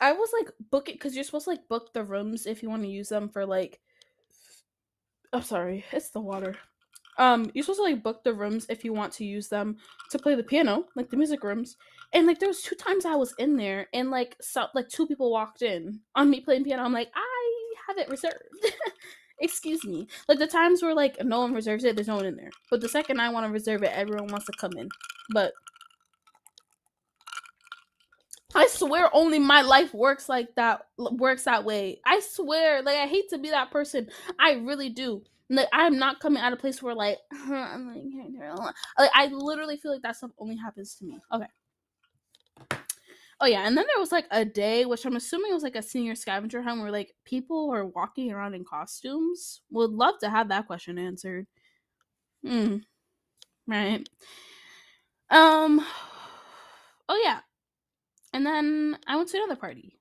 I was like booking because you're supposed to like book the rooms if you want to use them for like. I'm sorry, it's the water. You're supposed to like book the rooms if you want to use them to play the piano, like the music rooms. And like there was 2 times I was in there, and like 2 people walked in on me playing piano. I'm like, I have it reserved. Excuse me. Like the times where like no one reserves it, there's no one in there. But the second I want to reserve it, everyone wants to come in. But I swear only my life works like that, works that way. I swear, like I hate to be that person. I really do. Like I'm not coming out of a place where like I'm like I literally feel like that stuff only happens to me. Okay. Oh yeah, and then there was like a day, which I'm assuming was like a senior scavenger hunt, where like people are walking around in costumes. Would love to have that question answered. Hmm. Right. Um. Oh yeah, and then I went to another party.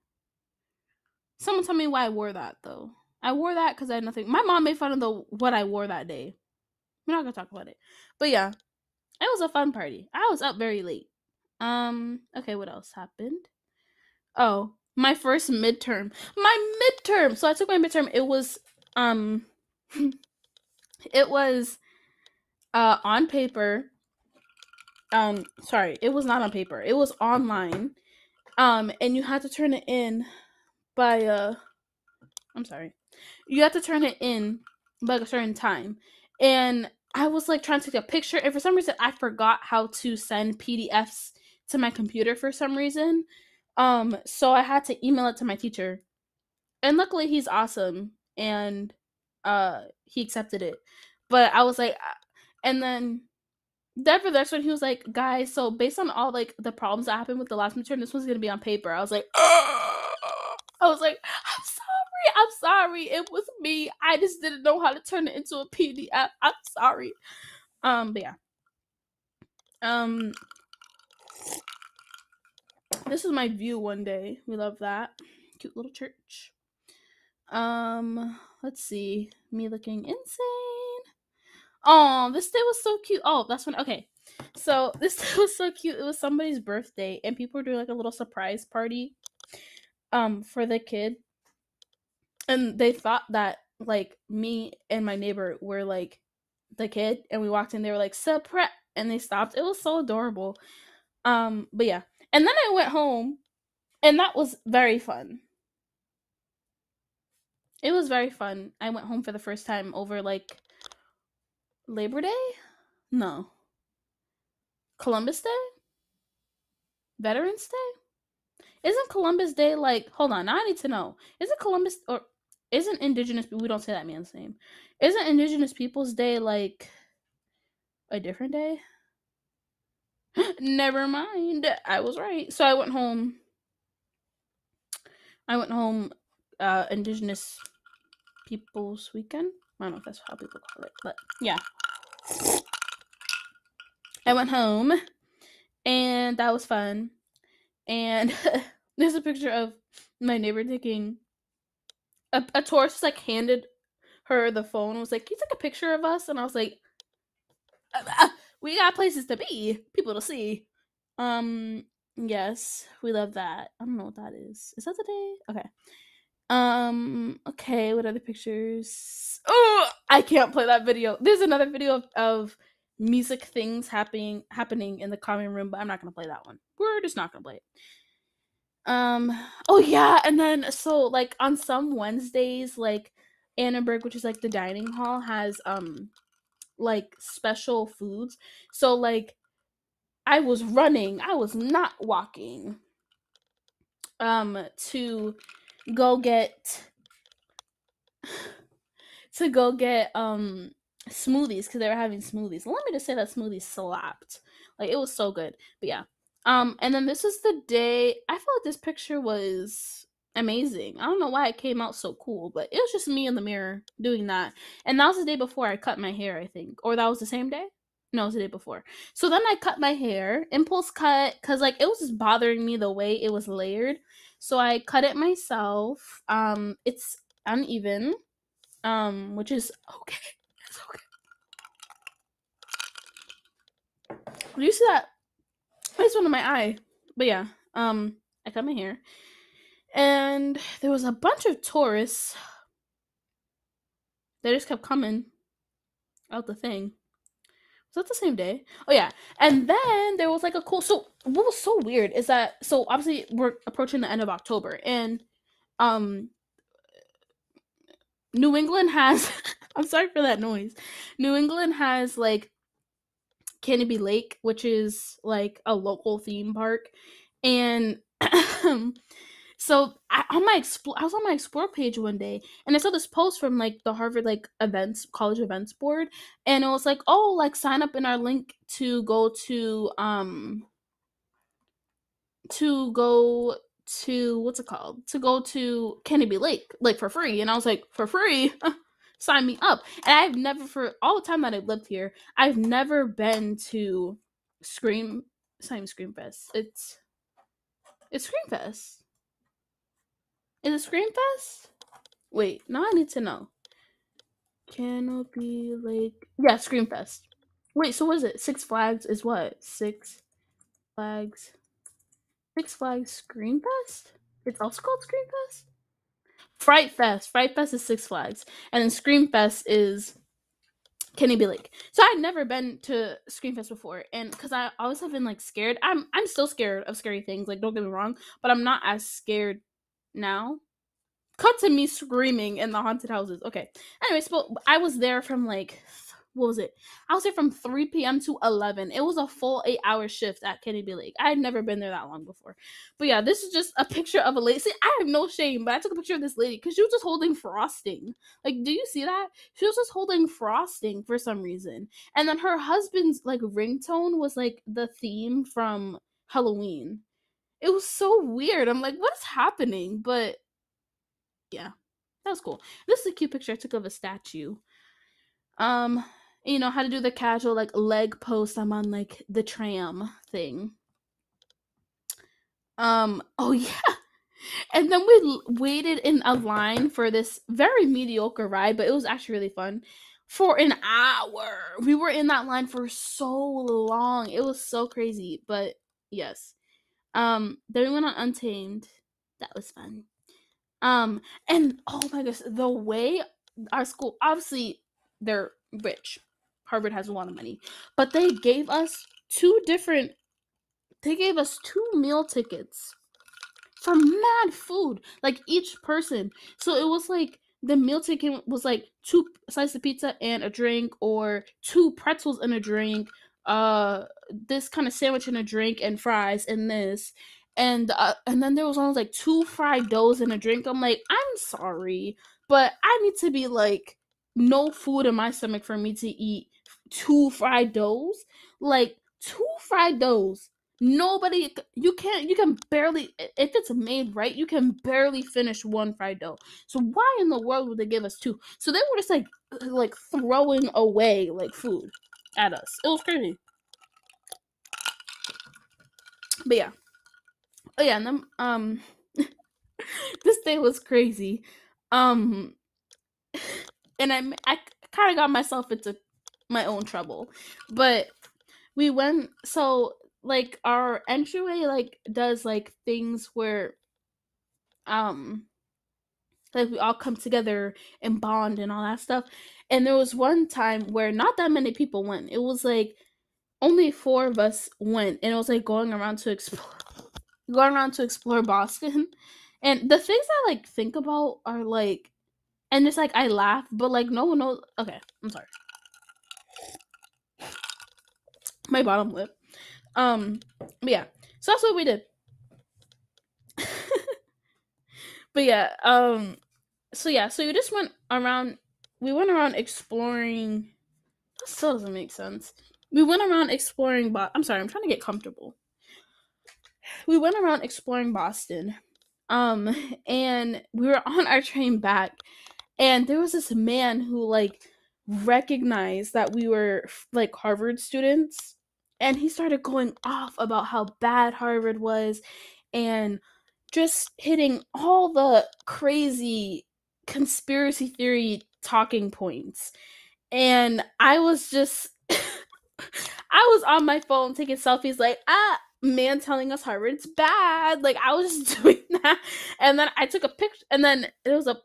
Someone tell me why I wore that though. I wore that because I had nothing. My mom made fun of the what I wore that day. We're not gonna talk about it. But yeah, it was a fun party. I was up very late. Okay, what else happened? Oh, my first midterm. My midterm. So I took my midterm. It was it was on paper. Sorry, it was not on paper. It was online. And you had to turn it in by I'm sorry. You had to turn it in by a certain time. And I was like trying to take a picture, and for some reason I forgot how to send PDFs to my computer for some reason. So I had to email it to my teacher. And luckily he's awesome, and he accepted it. But I was like and then for the next one, he was like, "Guys, so based on all like the problems that happened with the last midterm, this one's gonna be on paper." I was like, I was like, I'm sorry, it was me. I just didn't know how to turn it into a PDF. I'm sorry." But yeah, um, this is my view one day. We love that cute little church. Let's see, me looking insane. Oh, this day was so cute. Oh, that's when. Okay, so this day was so cute. It was somebody's birthday, and people were doing like a little surprise party, for the kid, and they thought that like me and my neighbor were like the kid, and we walked in. They were like surprise, and they stopped. It was so adorable. But yeah, and then I went home, and that was very fun. It was very fun. I went home for the first time over like Labor Day. No, Columbus Day, Veterans Day. Isn't Columbus Day like? Hold on, now I need to know. Isn't Columbus or isn't Indigenous? We don't say that man's name. Isn't Indigenous Peoples Day like a different day? Never mind. I was right. So I went home. I went home. Indigenous Peoples Weekend. I don't know if that's how people call it, but yeah. I went home, and that was fun. And there's a picture of my neighbor taking a tourist like handed her the phone, was like, "Can you take a picture of us?" And I was like, "We got places to be, people to see." Um, yes, we love that. I don't know what that is. Is that the day? Okay. Okay, what other pictures? Oh, I can't play that video. There's another video of music things happening in the common room, but I'm not gonna play that one. We're just not gonna play it. Um, oh yeah, and then so like on some Wednesdays, like Annenberg, which is like the dining hall, has like special foods. So like I was running, I was not walking, to go get smoothies, because they were having smoothies. Let me just say that smoothies slapped. Like it was so good. But yeah. And then this is the day I felt like this picture was amazing. I don't know why it came out so cool, but it was just me in the mirror doing that. And that was the day before I cut my hair, I think. Or that was the same day? No, it was the day before. So then I cut my hair, impulse cut, because like it was just bothering me the way it was layered. So I cut it myself. It's uneven, which is okay. It's okay. Do you see that? It's one in my eye. But yeah, I cut my hair, and there was a bunch of tourists that just kept coming out the thing. Was that the same day? Oh yeah, and then there was like a cool. So what was so weird is that so obviously we're approaching the end of October, and um, New England has. I'm sorry for that noise. New England has like Canopy Lake, which is like a local theme park, and so I was on my explore page one day, and I saw this post from like the Harvard like events college events board, and it was like, oh, like sign up in our link to go to what's it called, to go to Canopy Lake like for free. And I was like, for free? Sign me up. And I've never, for all the time that I've lived here, I've never been to Scream. It's not even Scream Fest. It's Scream Fest. Is it Scream Fest? Wait, now I need to know. Canopy Lake. Yeah, Scream Fest. Wait, so what is it? Six Flags is what? Flags. Six Flags Scream Fest? It's also called Scream Fest? Fright Fest. Fright Fest is Six Flags. And then Scream Fest is Kennedy Lake. So I'd never been to Screamfest before, and because I always have been like scared. I'm still scared of scary things. Like, don't get me wrong, but I'm not as scared now. Cut to me screaming in the haunted houses. Okay. Anyways, but I was there from like, what was it? I was there from 3 p.m. to 11. It was a full 8-hour shift at Kennedy Lake. I had never been there that long before. But yeah, this is just a picture of a lady. See, I have no shame, but I took a picture of this lady because she was just holding frosting. Like, do you see that? She was just holding frosting for some reason. And then her husband's like ringtone was like the theme from Halloween. It was so weird. I'm like, what is happening? But yeah, that was cool. This is a cute picture I took of a statue. Um, how to do the casual like leg post. I'm on like the tram thing. Oh yeah. And then we waited in a line for this very mediocre ride, but it was actually really fun. For an hour. We were in that line for so long. It was so crazy, but yes. Then we went on Untamed. That was fun. And oh my gosh, the way our school, obviously they're rich. Harvard has a lot of money, but they gave us two meal tickets for mad food, like each person. So it was like the meal ticket was like two slices of pizza and a drink, or two pretzels and a drink, this kind of sandwich and a drink, and fries and this. And then there was almost like two fried doughs and a drink. I'm like, I'm sorry, but I need to be like no food in my stomach for me to eat two fried doughs. Like two fried doughs, nobody, you can barely, if it's made right, you can barely finish one fried dough. So why in the world would they give us two? So they were just like throwing away like food at us. It was crazy. But yeah. Oh yeah, and then this day was crazy. um and I kind of got myself into my own trouble. But we went, so like our entryway like does like things where um like we all come together and bond and all that stuff. And there was one time where not that many people went. It was like only four of us went, and it was like going around to explore Boston. And the things I like think about are like, and it's like I laugh, but like no one knows. Okay, I'm sorry. My bottom lip. But yeah, so that's what we did. But yeah, so yeah, so you just went around. We went around exploring. That still doesn't make sense. We went around exploring. I'm sorry, I'm trying to get comfortable. We went around exploring Boston, um, and we were on our train back, and there was this man who like recognized that we were like Harvard students, and he started going off about how bad Harvard was, and just hitting all the crazy conspiracy theory talking points. And I was just I was on my phone taking selfies like, man telling us Harvard's bad. Like I was just doing that. And then I took a picture, and then it was a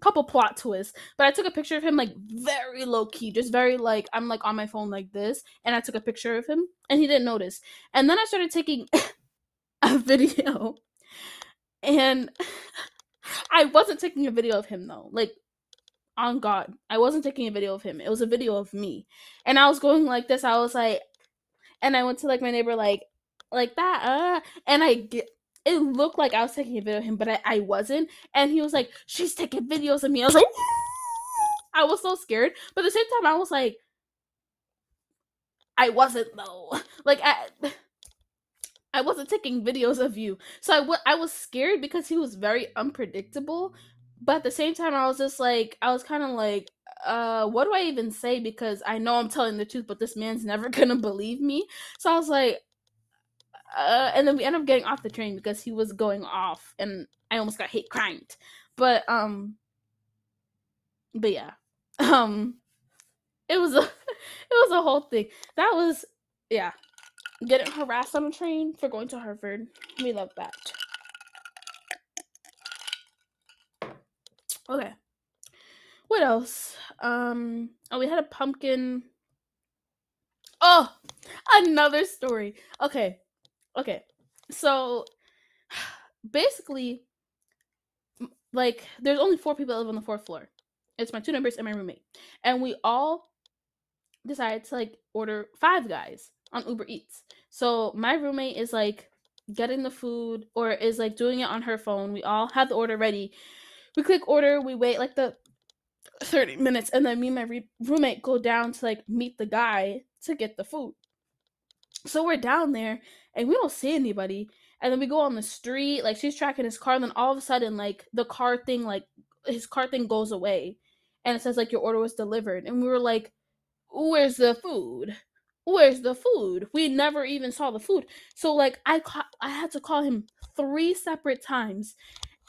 couple plot twists, but I took a picture of him like very low key, just very like I'm like on my phone like this, and I took a picture of him and he didn't notice. And then I started taking a video, and I wasn't taking a video of him though. Like on God, I wasn't taking a video of him. It was a video of me. And I was going like this. I was like, and I went to like my neighbor like that, and I get, it looked like I was taking a video of him, but I wasn't. And he was like, she's taking videos of me. I was like, I was so scared, but at the same time I was like, I wasn't though. Like I wasn't taking videos of you. So I was scared because he was very unpredictable. But at the same time, I was just like, I was kind of like, what do I even say? Because I know I'm telling the truth, but this man's never gonna believe me. So I was like, and then we ended up getting off the train because he was going off, and I almost got hate crimed. But but yeah, um, it was a it was a whole thing. That was, yeah, getting harassed on a train for going to Harvard. We love that. Okay. What What else? Oh, we had a pumpkin. Oh, another story. Okay. Okay. So basically, like, there's only four people that live on the fourth floor. It's my two neighbors and my roommate. And we all decided to like order Five Guys on Uber Eats. So my roommate is like getting the food or is like doing it on her phone. We all have the order ready. We click order, we wait like the 30 minutes, and then me and my roommate go down to like meet the guy to get the food. So we're down there and we don't see anybody. And then we go on the street, like she's tracking his car, and then all of a sudden, like the car thing, like his car thing goes away. And it says like your order was delivered. And we were like, where's the food? Where's the food? We never even saw the food. So like I had to call him three separate times,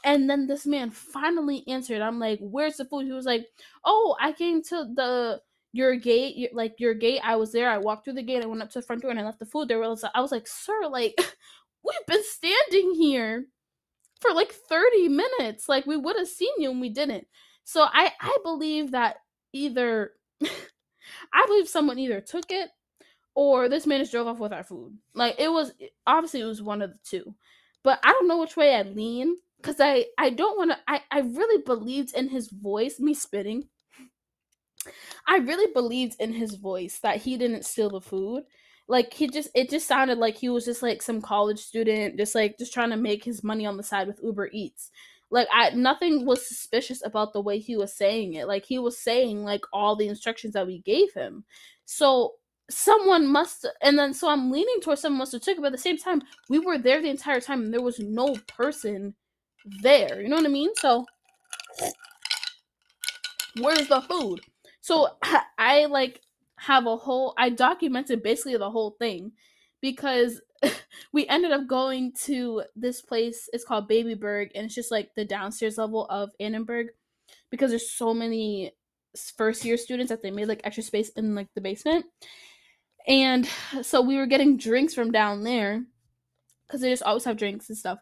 and then this man finally answered. I'm like, "Where's the food?" He was like, "Oh, I came to the your gate, like your gate. I was there. I walked through the gate. I went up to the front door and I left the food there." I was like, "Sir, like we've been standing here for like 30 minutes. Like we would have seen you and we didn't." So I believe that either I believe someone either took it or this man just drove off with our food. Like it was obviously it was one of the two, but I don't know which way I lean because I don't want to. I really believed in his voice. Me spitting. I really believed in his voice that he didn't steal the food. Like it just sounded like he was just like some college student, just trying to make his money on the side with Uber Eats. Like I nothing was suspicious about the way he was saying it. Like he was saying like all the instructions that we gave him. So someone must, and then so I'm leaning towards someone must have took it, but at the same time, we were there the entire time and there was no person there. You know what I mean? So where's the food? So I like have a whole I documented basically the whole thing because we ended up going to this place. It's called Babyberg, and it's just like the downstairs level of Annenberg because there's so many first year students that they made like extra space in like the basement. And so we were getting drinks from down there because they just always have drinks and stuff.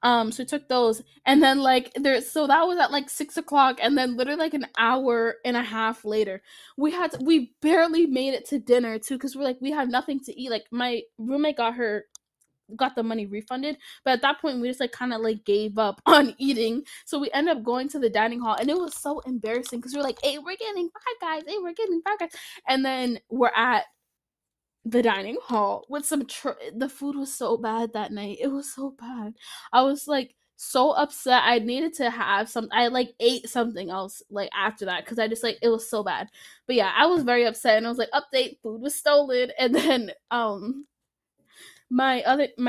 So we took those, and then like there, so that was at like 6 o'clock, and then literally like an hour and a half later, we barely made it to dinner too, because we're like we have nothing to eat. Like my roommate got the money refunded, but at that point we just like kind of like gave up on eating. So we ended up going to the dining hall, and it was so embarrassing because we're like, hey, we're getting Five Guys, hey, we're getting Five Guys, and then we're at the dining hall with the food was so bad that night. It was so bad. I was like so upset. I needed to have some I like ate something else like after that because I just like it was so bad. But yeah, I was very upset and I was like, update, food was stolen. And then my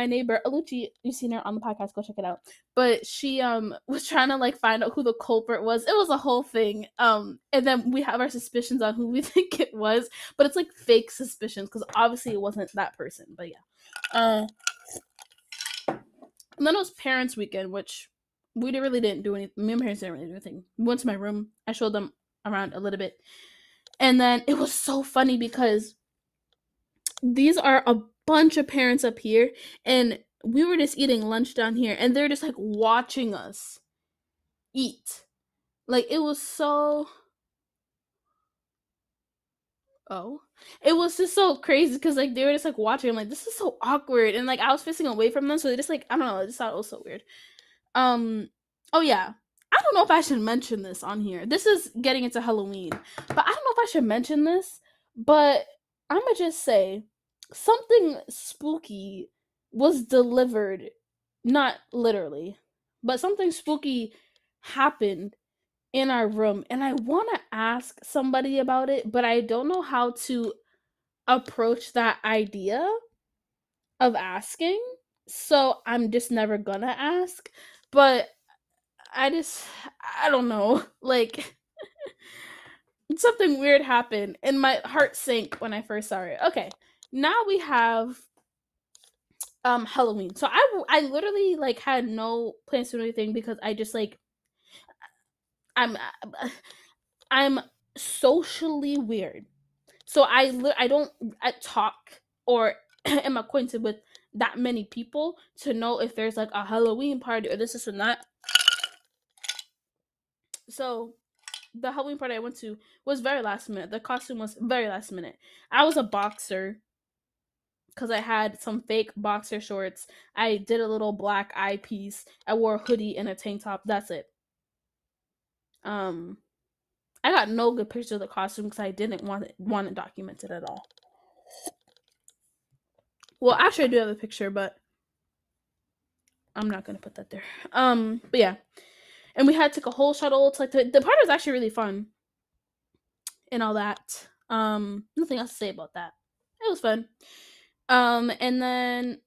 neighbor Aluchi, you've seen her on the podcast, go check it out, but she was trying to like find out who the culprit was. It was a whole thing, and then we have our suspicions on who we think it was, but it's like fake suspicions because obviously it wasn't that person. But yeah, and then it was parents weekend, which really didn't do anything. Me and my parents didn't really do anything. We went to my room, I showed them around a little bit, and then it was so funny because these are a bunch of parents up here, and we were just eating lunch down here, and they're just like watching us eat. Like it was so oh, it was just so crazy because like they were just like watching. I'm like, this is so awkward, and like I was facing away from them, so they just like I don't know. I just thought it was so weird. Um. Oh yeah. I don't know if I should mention this on here. This is getting into Halloween, but I don't know if I should mention this. But I'm gonna just say something spooky was delivered, not literally, but something spooky happened in our room, and I want to ask somebody about it, but I don't know how to approach that idea of asking. So I'm just never gonna ask. But I just I don't know. Like something weird happened and my heart sank when I first saw it. Okay. Now we have Halloween. So I literally like had no plans to do anything because I just like I'm I'm socially weird. So I don't talk or am acquainted with that many people to know if there's like a Halloween party or this or that. So the Halloween party I went to was very last minute. The costume was very last minute. I was a boxer because I had some fake boxer shorts. I did a little black eye piece. I wore a hoodie and a tank top. That's it. Um, I got no good pictures of the costume because I didn't want it documented at all. Well, actually, I do have a picture, but I'm not gonna put that there. But yeah, and we had to take a whole shuttle to like the party was actually really fun and all that. Nothing else to say about that. It was fun. And then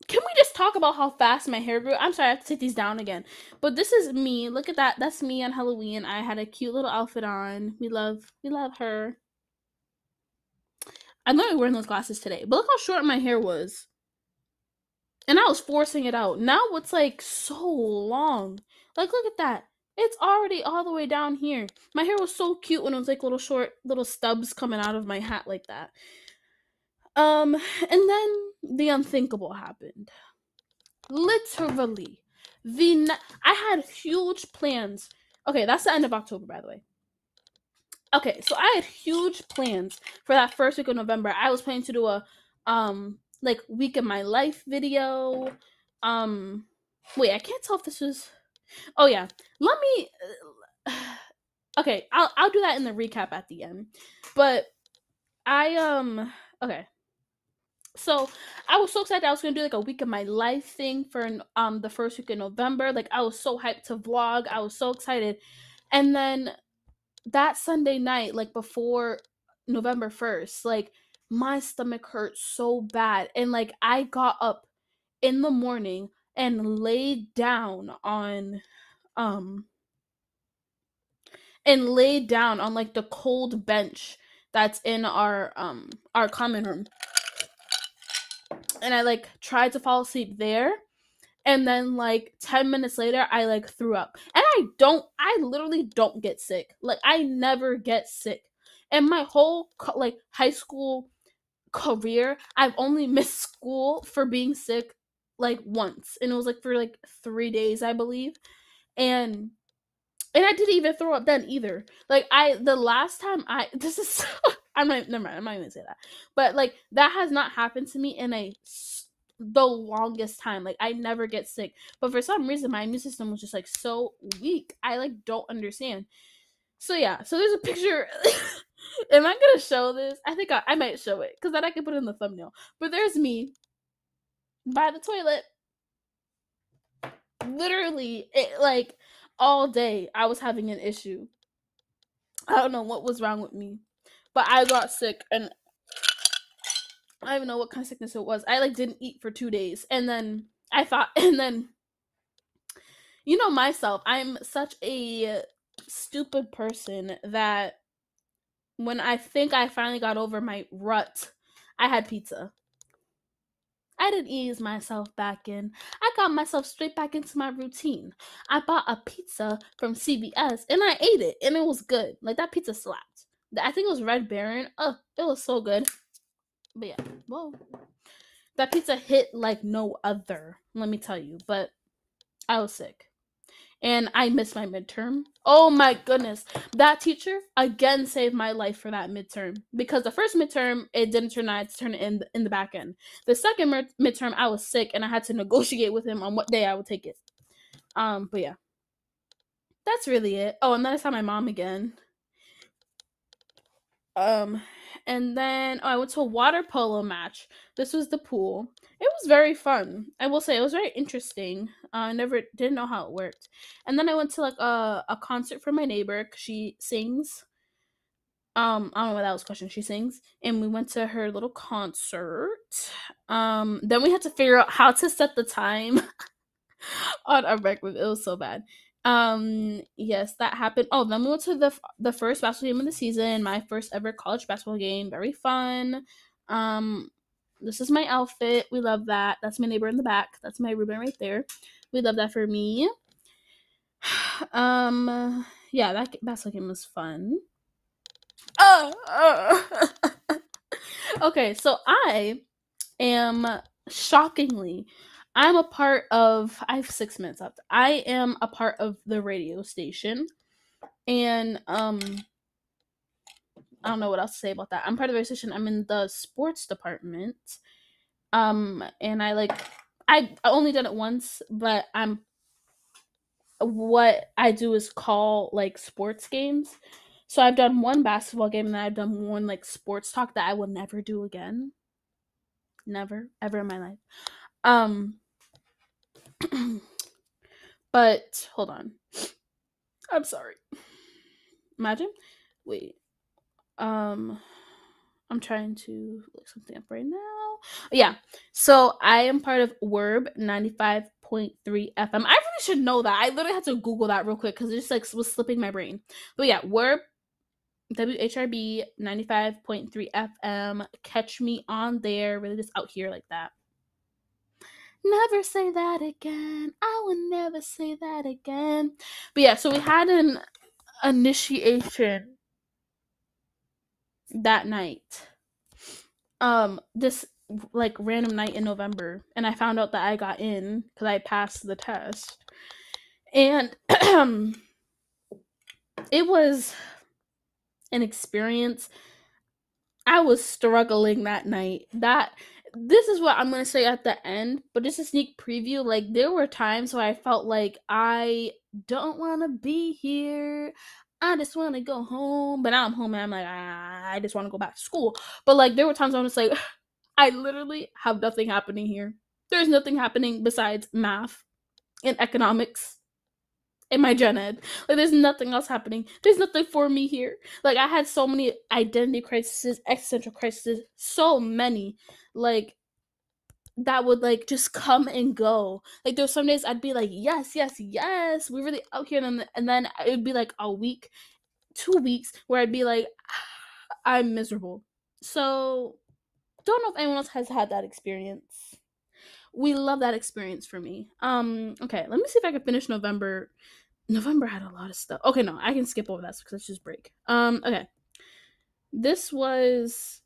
can we just talk about how fast my hair grew? I'm sorry, I have to take these down again. But this is me. Look at that. That's me on Halloween. I had a cute little outfit on. We love her. I'm not wearing those glasses today, but look how short my hair was. And I was forcing it out. Now it's like so long. Like look at that. It's already all the way down here. My hair was so cute when it was like little short little stubs coming out of my hat like that. And then the unthinkable happened. Literally. I had huge plans. Okay, that's the end of October, by the way. Okay, so I had huge plans for that first week of November. I was planning to do a like week of my life video. Um wait, I can't tell if this was. Oh yeah. Let me Okay, I'll do that in the recap at the end. But I okay. So I was so excited I was gonna do like a week of my life thing for the first week of November. Like I was so hyped to vlog. I was so excited. And then that Sunday night, like before November 1st, like my stomach hurt so bad. And like I got up in the morning and um laid down on like the cold bench that's in our common room. And I like tried to fall asleep there, and then like 10 minutes later I like threw up. And I literally don't get sick. Like I never get sick. And my whole like high school career, I've only missed school for being sick like once, and it was like for like 3 days, I believe. And I didn't even throw up then either. Like the last time I this is I'm not never mind, I'm not even gonna say that. But like that has not happened to me in the longest time. Like I never get sick. But for some reason my immune system was just like so weak. I like don't understand. So yeah, so there's a picture. Am I gonna show this? I think I might show it because then I can put it in the thumbnail. But there's me by the toilet. Literally, it like all day I was having an issue. I don't know what was wrong with me, but I got sick, and I don't even know what kind of sickness it was. I like didn't eat for 2 days, and then I thought, and then you know myself, I'm such a stupid person that when I think I finally got over my rut, I had pizza. I didn't ease myself back in. I got myself straight back into my routine. I bought a pizza from CVS and I ate it, and it was good. Like that pizza slapped. I think it was Red Baron. Oh, it was so good. But yeah, whoa. That pizza hit like no other, let me tell you. But I was sick. And I missed my midterm. Oh my goodness. That teacher again saved my life for that midterm. Because the first midterm, it didn't turn out to turn it in the back end. The second midterm, I was sick and I had to negotiate with him on what day I would take it. But yeah. That's really it. Oh, and then I saw my mom again. Um, and then I went to a water polo match. This was the pool. It was very fun. I will say it was very interesting. I never didn't know how it worked. And then I went to like a concert for my neighbor. 'Cause she sings. I don't know what that was question. She sings, and we went to her little concert. Then we had to figure out how to set the time on our breakfast. It was so bad. Yes, that happened. Oh, then we went to the first basketball game of the season, my first ever college basketball game. Very fun. Um, this is my outfit. We love that. That's my neighbor in the back. That's my Ruben right there. We love that for me. Yeah, that basketball game was fun. Okay, so I am shockingly, I'm a part of. I have 6 minutes left. I am a part of the radio station. And I don't know what else to say about that. I'm part of the organization. I'm in the sports department. And I only done it once, but I'm what I do is call like sports games. So I've done one basketball game and then I've done one like sports talk that I will never do again. Never, ever in my life. Um, but hold on. I'm sorry. Imagine. Wait. Um, I'm trying to look something up right now. Yeah. So I am part of WERB 95.3 FM. I really should know that. I literally had to Google that real quick because it just like was slipping my brain. But yeah, WERB WHRB 95.3 FM. Catch me on there. Really just out here like that. Never say that again. I will never say that again. But yeah, so we had an initiation that night. This like random night in November, and I found out that I got in because I passed the test. And it was an experience. I was struggling that night. That this is what I'm gonna say at the end, but just a sneak preview. Like there were times where I felt like I don't want to be here. I just want to go home. But now I'm home and I'm like, I just want to go back to school. But like there were times I was like, I literally have nothing happening here. There's nothing happening besides math and economics in my gen ed. Like there's nothing else happening. There's nothing for me here. Like I had so many identity crises, existential crises, so many. Like that would like just come and go. Like there's some days I'd be like, yes, yes, yes, we're really out here, and then it would be like a week, 2 weeks where I'd be like, I'm miserable. So don't know if anyone else has had that experience. We love that experience for me. Okay, let me see if I can finish November. November had a lot of stuff. Okay, no, I can skip over that because let's just break. Okay. This was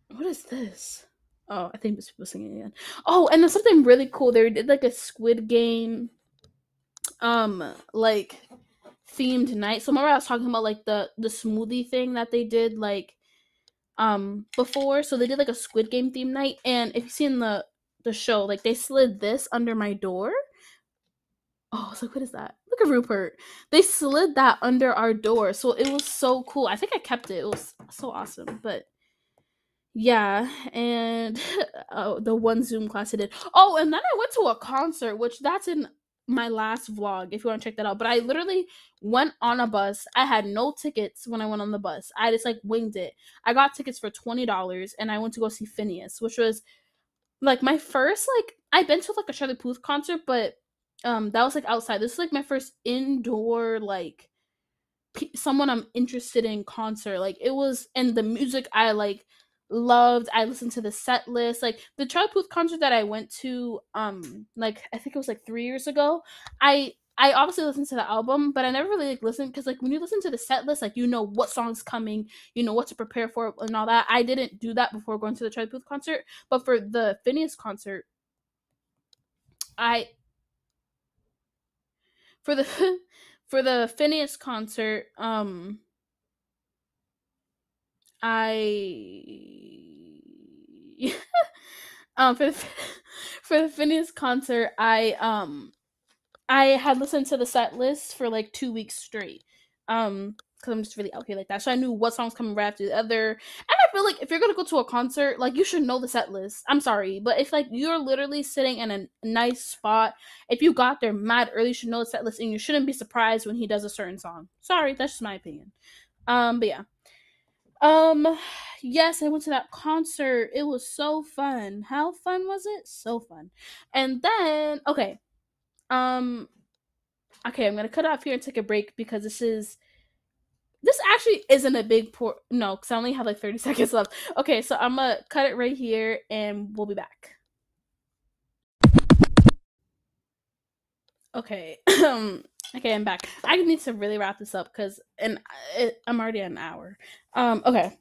what is this? Oh, I think this people singing again. Oh, and then something really cool. They did like a Squid Game like themed night. So remember I was talking about like the smoothie thing that they did like before. So they did like a Squid Game themed night, and if you've seen the show, like they slid this under my door. Oh, I was like, what is that? Look at Rupert. They slid that under our door. So it was so cool. I think I kept it. It was so awesome. But yeah, and the one Zoom class I did. Oh, and then I went to a concert, which that's in my last vlog if you want to check that out. But I literally went on a bus. I had no tickets when I went on the bus. I just like winged it. I got tickets for $20 and I went to go see Phineas, which was like my first like I've been to like a Charlie Puth concert, but that was like outside. This is like my first indoor like someone I'm interested in concert. Like it was, and the music I like loved. I listened to the set list. Like the Charlie Puth concert that I went to, like I think it was like 3 years ago. I obviously listened to the album, but I never really like listened because like when you listen to the set list, like you know what song's coming, you know what to prepare for and all that. I didn't do that before going to the Charlie Puth concert, but for the Phineas concert, I for the for the Phineas concert, I for the for the Phineas concert, I had listened to the set list for like 2 weeks straight. Because I'm just really out here like that. So I knew what songs coming right after the other. And I feel like if you're gonna go to a concert, like you should know the set list. I'm sorry. But if like you're literally sitting in a nice spot, if you got there mad early, you should know the set list and you shouldn't be surprised when he does a certain song. Sorry, that's just my opinion. But yeah. Um, yes, I went to that concert. It was so fun. How fun was it? So fun. And then, um, okay, I'm gonna cut off here and take a break because this actually isn't a big no, because I only have like 30 seconds left. Okay, so I'm gonna cut it right here and we'll be back. Okay. Okay, I'm back. I need to really wrap this up because I'm already at an hour. Okay.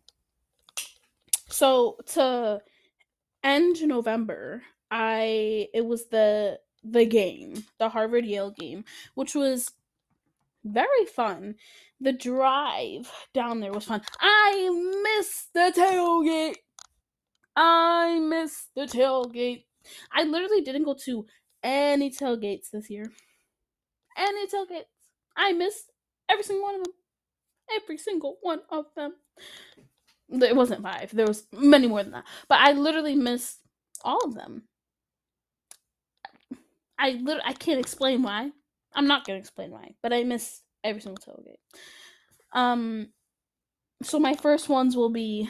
So to end November, it was the game, the Harvard Yale game, which was Very fun. The drive down there was fun. I miss the tailgate. I miss the tailgate. I literally didn't go to any tailgates this year. Any tailgates. I missed every single one of them. Every single one of them. It wasn't 5. There was many more than that. But I literally missed all of them. I can't explain why. I'm not gonna explain why, but I missed every single tailgate. So my first ones will be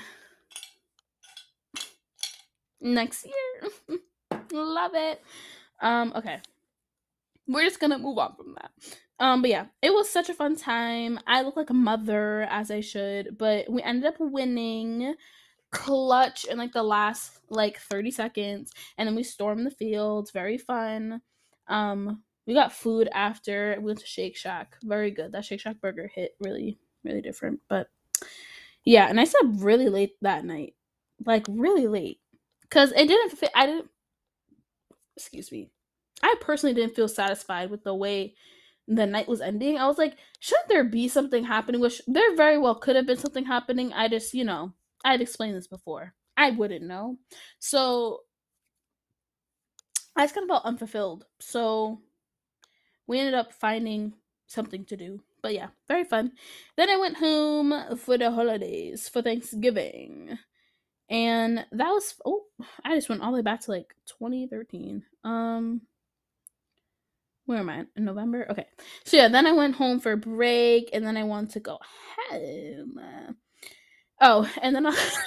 next year. Love it. Okay. We're just gonna move on from that. But yeah, it was such a fun time. I look like a mother, as I should, but we ended up winning clutch in like the last like 30 seconds, and then we stormed the fields. Very fun. We got food after. We went to Shake Shack. Very good. That Shake Shack burger hit really, really different. But yeah, and I slept really late that night. Like really late. Cause it didn't fit. I didn't, excuse me. I personally didn't feel satisfied with the way the night was ending. I was like, shouldn't there be something happening? Which there very well could have been something happening. I just, I had explained this before. I wouldn't know. So I just kind of felt unfulfilled. So we ended up finding something to do. But yeah, very fun. Then I went home for the holidays for Thanksgiving. And that was I just went all the way back to like 2013. Where am I? In November? Okay. So yeah, then I went home for a break and then I wanted to go home. Oh, and then I'm just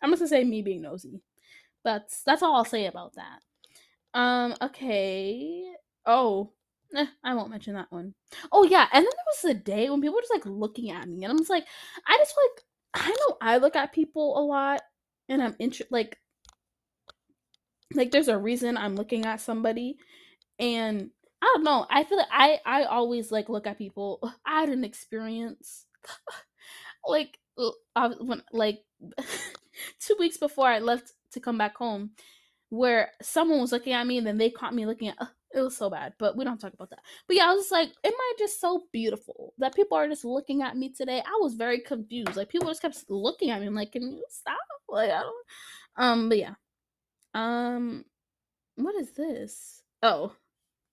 gonna say me being nosy. That's all I'll say about that. Okay. Oh. I won't mention that one. Oh yeah, and then there was a day when people were just like looking at me and I'm just like, I just like I know I look at people a lot and I'm like there's a reason I'm looking at somebody and I don't know. I feel like I always like look at people. I had an experience like when like 2 weeks before I left to come back home, where someone was looking at me and then they caught me looking at. It was so bad, but we don't talk about that. But yeah, I was just like, am I just so beautiful that people are just looking at me today? I was very confused. Like people just kept looking at me. I'm like, can you stop? Like I don't. But yeah. What is this? Oh,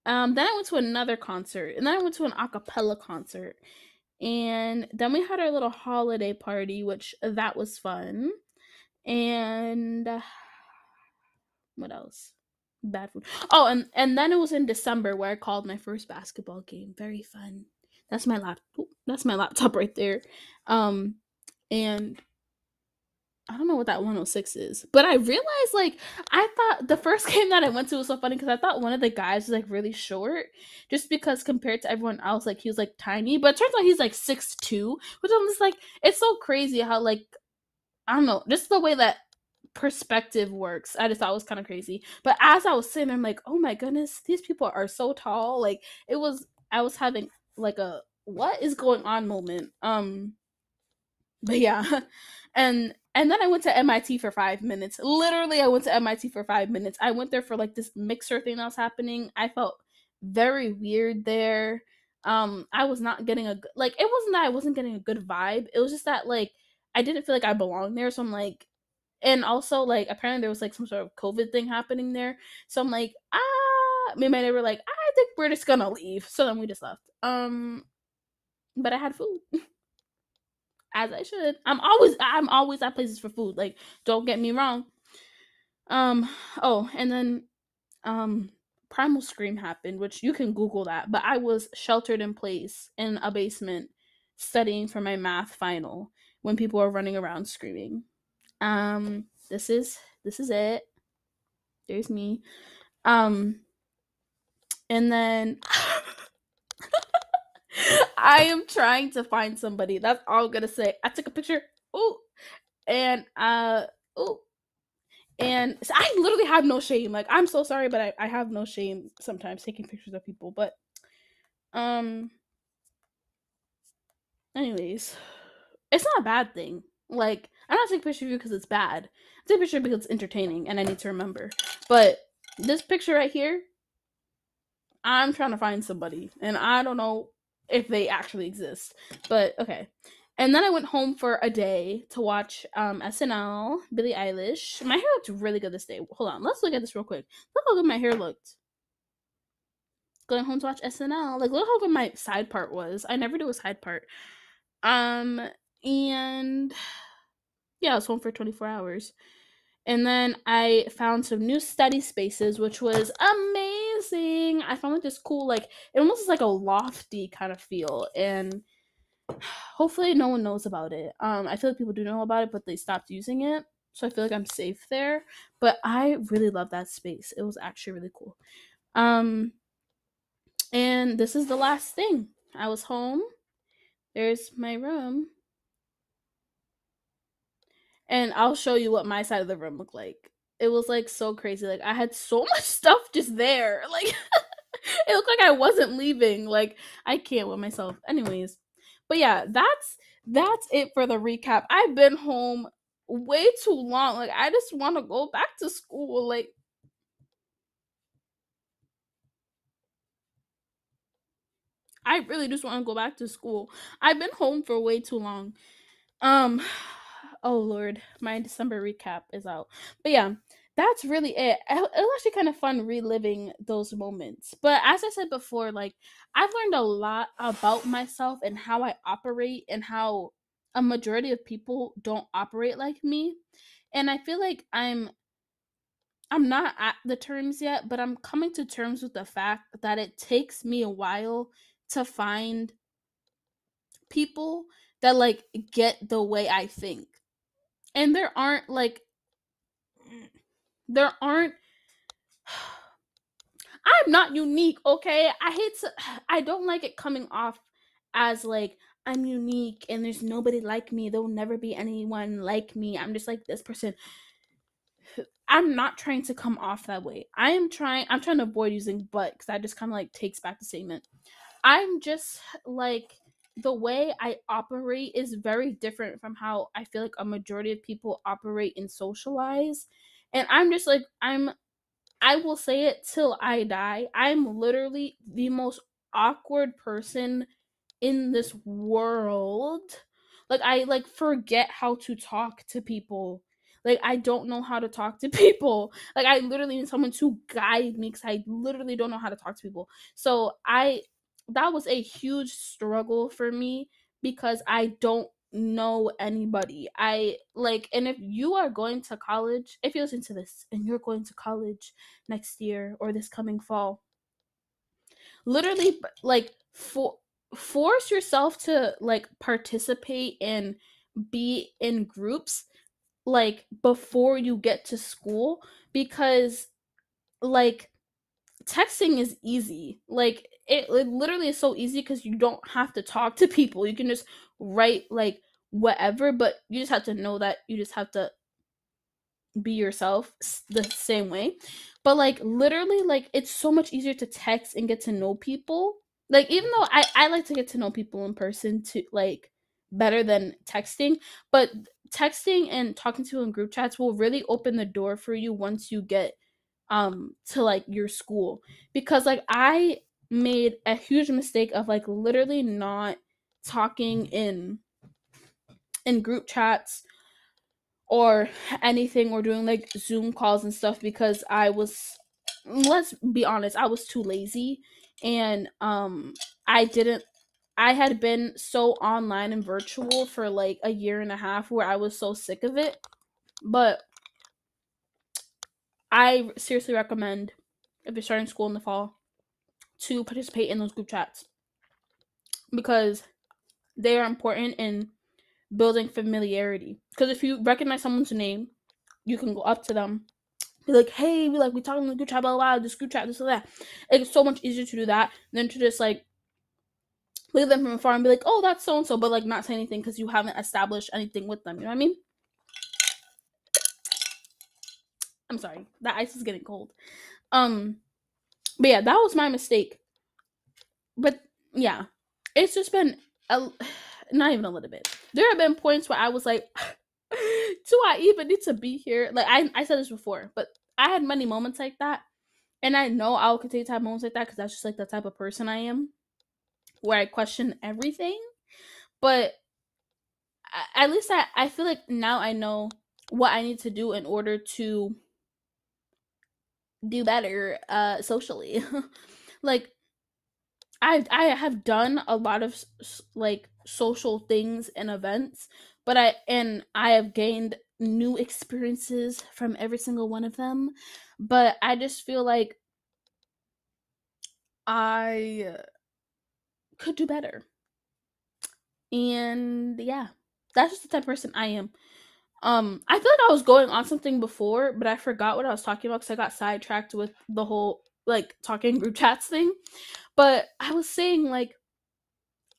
then I went to another concert, and then I went to an a cappella concert, and then we had our little holiday party, which that was fun. And what else? Bad food. Oh, and then it was in December where I called my first basketball game. Very fun. That's my laptop. That's my laptop right there. And I don't know what that 106 is, but I realized like I thought the first game that I went to was so funny because I thought one of the guys was like really short, just because compared to everyone else, like he was like tiny. But it turns out he's like 6'2", which I'm just like, it's so crazy how like I don't know, just the way that perspective works. I just thought it was kind of crazy. But as I was sitting, I'm like, oh my goodness, these people are so tall. Like I was having like a what is going on moment. But yeah, and then I went to MIT for 5 minutes. Literally, I went to MIT for 5 minutes. I went there for like this mixer thing that was happening. I felt very weird there. I was not getting like it wasn't that I wasn't getting a good vibe. It was just that like I didn't feel like I belonged there. So I'm like, and also like apparently there was like some sort of COVID thing happening there. So I'm like, me and my neighbor were like, I think we're just gonna leave. So then we just left. But I had food. As I should. I'm always at places for food. Like, don't get me wrong. Oh, and then Primal Scream happened, which you can Google that, but I was sheltered in place in a basement studying for my math final when people were running around screaming. This is it. There's me. And then I am trying to find somebody. That's all I'm gonna say. I took a picture. Ooh, and ooh, and so I literally have no shame. Like I'm so sorry, but I have no shame sometimes taking pictures of people. But um, anyways, it's not a bad thing. Like I'm not taking a picture of you because it's bad. I'm taking a picture because it's entertaining and I need to remember. But this picture right here, I'm trying to find somebody, and I don't know if they actually exist. But okay. And then I went home for a day to watch SNL, Billie Eilish. My hair looked really good this day. Hold on, let's look at this real quick. Look how good my hair looked. Going home to watch SNL. Like, look how good my side part was. I never do a side part. Um, and yeah, I was home for 24 hours. And then I found some new study spaces, which was amazing. I found like this cool, like, it almost is like a lofty kind of feel. And hopefully no one knows about it. I feel like people do know about it, but they stopped using it. So I feel like I'm safe there. But I really love that space. It was actually really cool. Um, and this is the last thing. I was home. There's my room. And I'll show you what my side of the room looked like. It was like so crazy. Like I had so much stuff just there. Like it looked like I wasn't leaving. Like I can't with myself. Anyways. But yeah, that's it for the recap. I've been home way too long. Like I just want to go back to school. Like I really just want to go back to school. I've been home for way too long. Um, oh Lord, my December recap is out. But yeah, that's really it. It was actually kind of fun reliving those moments. But as I said before, like I've learned a lot about myself and how I operate and how a majority of people don't operate like me. And I feel like I'm not at the terms yet, but I'm coming to terms with the fact that it takes me a while to find people that like get the way I think. And there aren't I'm not unique, okay? I don't like it coming off as like I'm unique and there's nobody like me. There'll never be anyone like me. I'm just like this person. I'm not trying to come off that way. I'm trying to avoid using but cuz that just kind of like takes back the statement. I'm just like the way I operate is very different from how I feel like a majority of people operate and socialize. And I'm just like I will say it till I die. I'm literally the most awkward person in this world. Like I like forget how to talk to people. Like I don't know how to talk to people. Like I literally need someone to guide me cuz I literally don't know how to talk to people. So I that was a huge struggle for me because I don't know anybody. I like and if you are going to college, if you listen to this and you're going to college next year or this coming fall, literally like force yourself to like participate and be in groups like before you get to school because like texting is easy. Like it literally is so easy because you don't have to talk to people. You can just write like whatever, but you just have to know that you just have to be yourself the same way. But like literally like it's so much easier to text and get to know people. Like even though I like to get to know people in person to like better than texting, but texting and talking to in group chats will really open the door for you once you get to like your school, because like I made a huge mistake of like literally not talking in group chats or anything or doing like Zoom calls and stuff because I was, let's be honest, I was too lazy. And I didn't I had been so online and virtual for like a year and a half where I was so sick of it. But I seriously recommend, if you're starting school in the fall, to participate in those group chats because they are important in building familiarity. Because if you recognize someone's name, you can go up to them, be like, "Hey, we talking in the group chat, blah blah, this group chat, this and that." It's so much easier to do that than to just like look at them from afar and be like, "Oh, that's so and so," but like not say anything because you haven't established anything with them. You know what I mean? I'm sorry, that ice is getting cold. Um, but yeah, that was my mistake. But yeah, it's just been a, not even a little bit. There have been points where I was like, "Do I even need to be here?" Like I said this before, but I had many moments like that, and I know I'll continue to have moments like that because that's just like the type of person I am. where I question everything. But at least I feel like now I know what I need to do in order to do better socially. Like I have done a lot of like social things and events, but I have gained new experiences from every single one of them. But I just feel like I could do better. And yeah, that's just the type of person I am. I feel like I was going on something before, but I forgot what I was talking about because I got sidetracked with the whole like talking group chats thing. But I was saying like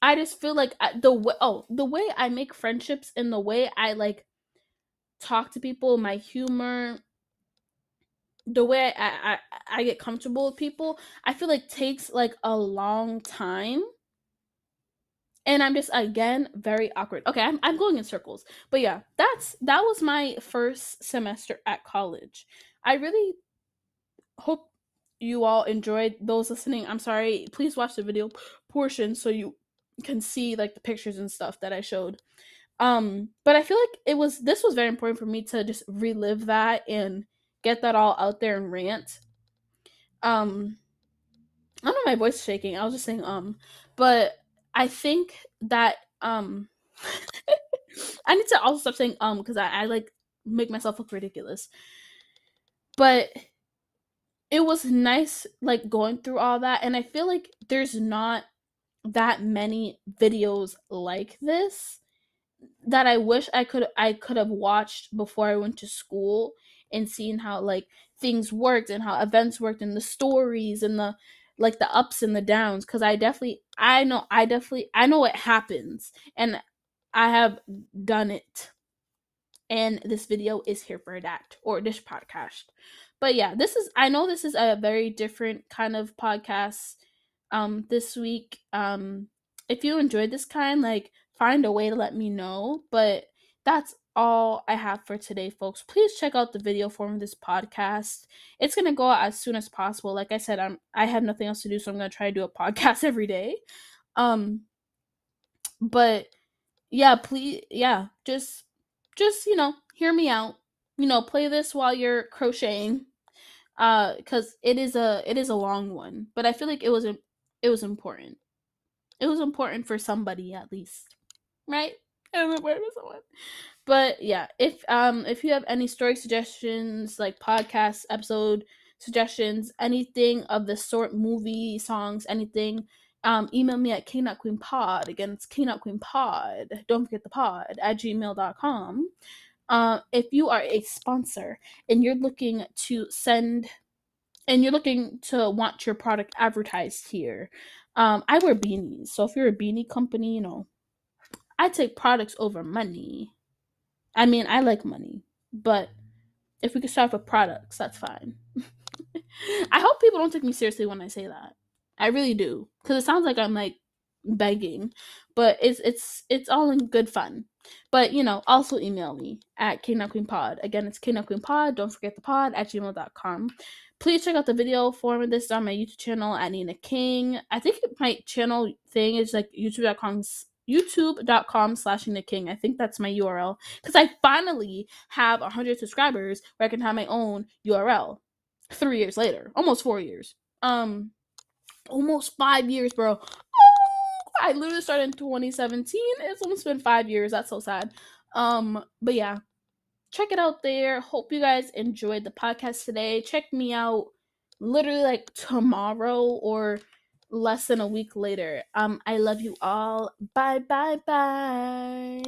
I just feel like the way I make friendships and the way I like talk to people, my humor, the way I get comfortable with people, I feel like takes like a long time. And I'm just again very awkward. Okay, I'm going in circles. But yeah, that was my first semester at college. I really hope you all enjoyed those listening. I'm sorry. Please watch the video portion so you can see like the pictures and stuff that I showed. But I feel like this was very important for me to just relive that and get that all out there and rant. Um, I don't know, my voice is shaking. I was just saying but I think that I need to also stop saying because I like make myself look ridiculous. But it was nice like going through all that, and I feel like there's not that many videos like this that I wish I could have watched before I went to school and seen how like things worked and how events worked and the stories and the like the ups and the downs, because I know what happens, and I have done it, and this video is here for that, or this podcast. But yeah, I know this is a very different kind of podcast this week. If you enjoyed this kind, like find a way to let me know. But that's all I have for today, folks. Please check out the video form of this podcast. It's gonna go out as soon as possible. Like I said, I have nothing else to do, so I'm gonna try to do a podcast every day. um but yeah, please, yeah, just hear me out. Play this while you're crocheting, because it is a long one, but I feel like it was important. It was important for somebody, at least, right? It was important for someone. But yeah, if you have any story suggestions, like podcast episode suggestions, anything of the sort, movie, songs, anything, email me at knotqueenpod. Again, it's knotqueenpod, don't forget the pod, at gmail.com. If you are a sponsor and you're looking to want your product advertised here, I wear beanies. So if you're a beanie company, I take products over money. I mean, I like money, but if we could start with products, that's fine. I hope people don't take me seriously when I say that. I really do, because it sounds like I'm like begging, but it's all in good fun. But also email me at knotqueenpod. Again, it's knotqueenpod. Don't forget the pod at gmail.com. Please check out the video form of this on my YouTube channel at Nina King. I think my channel thing is like youtube.com/Nina King. I think that's my URL, because I finally have 100 subscribers where I can have my own URL. 3 years later, almost 4 years, almost 5 years, bro. I literally started in 2017. It's almost been 5 years. That's so sad. But yeah, check it out there. Hope you guys enjoyed the podcast today. Check me out literally like tomorrow or less than a week later. I love you all. Bye bye bye.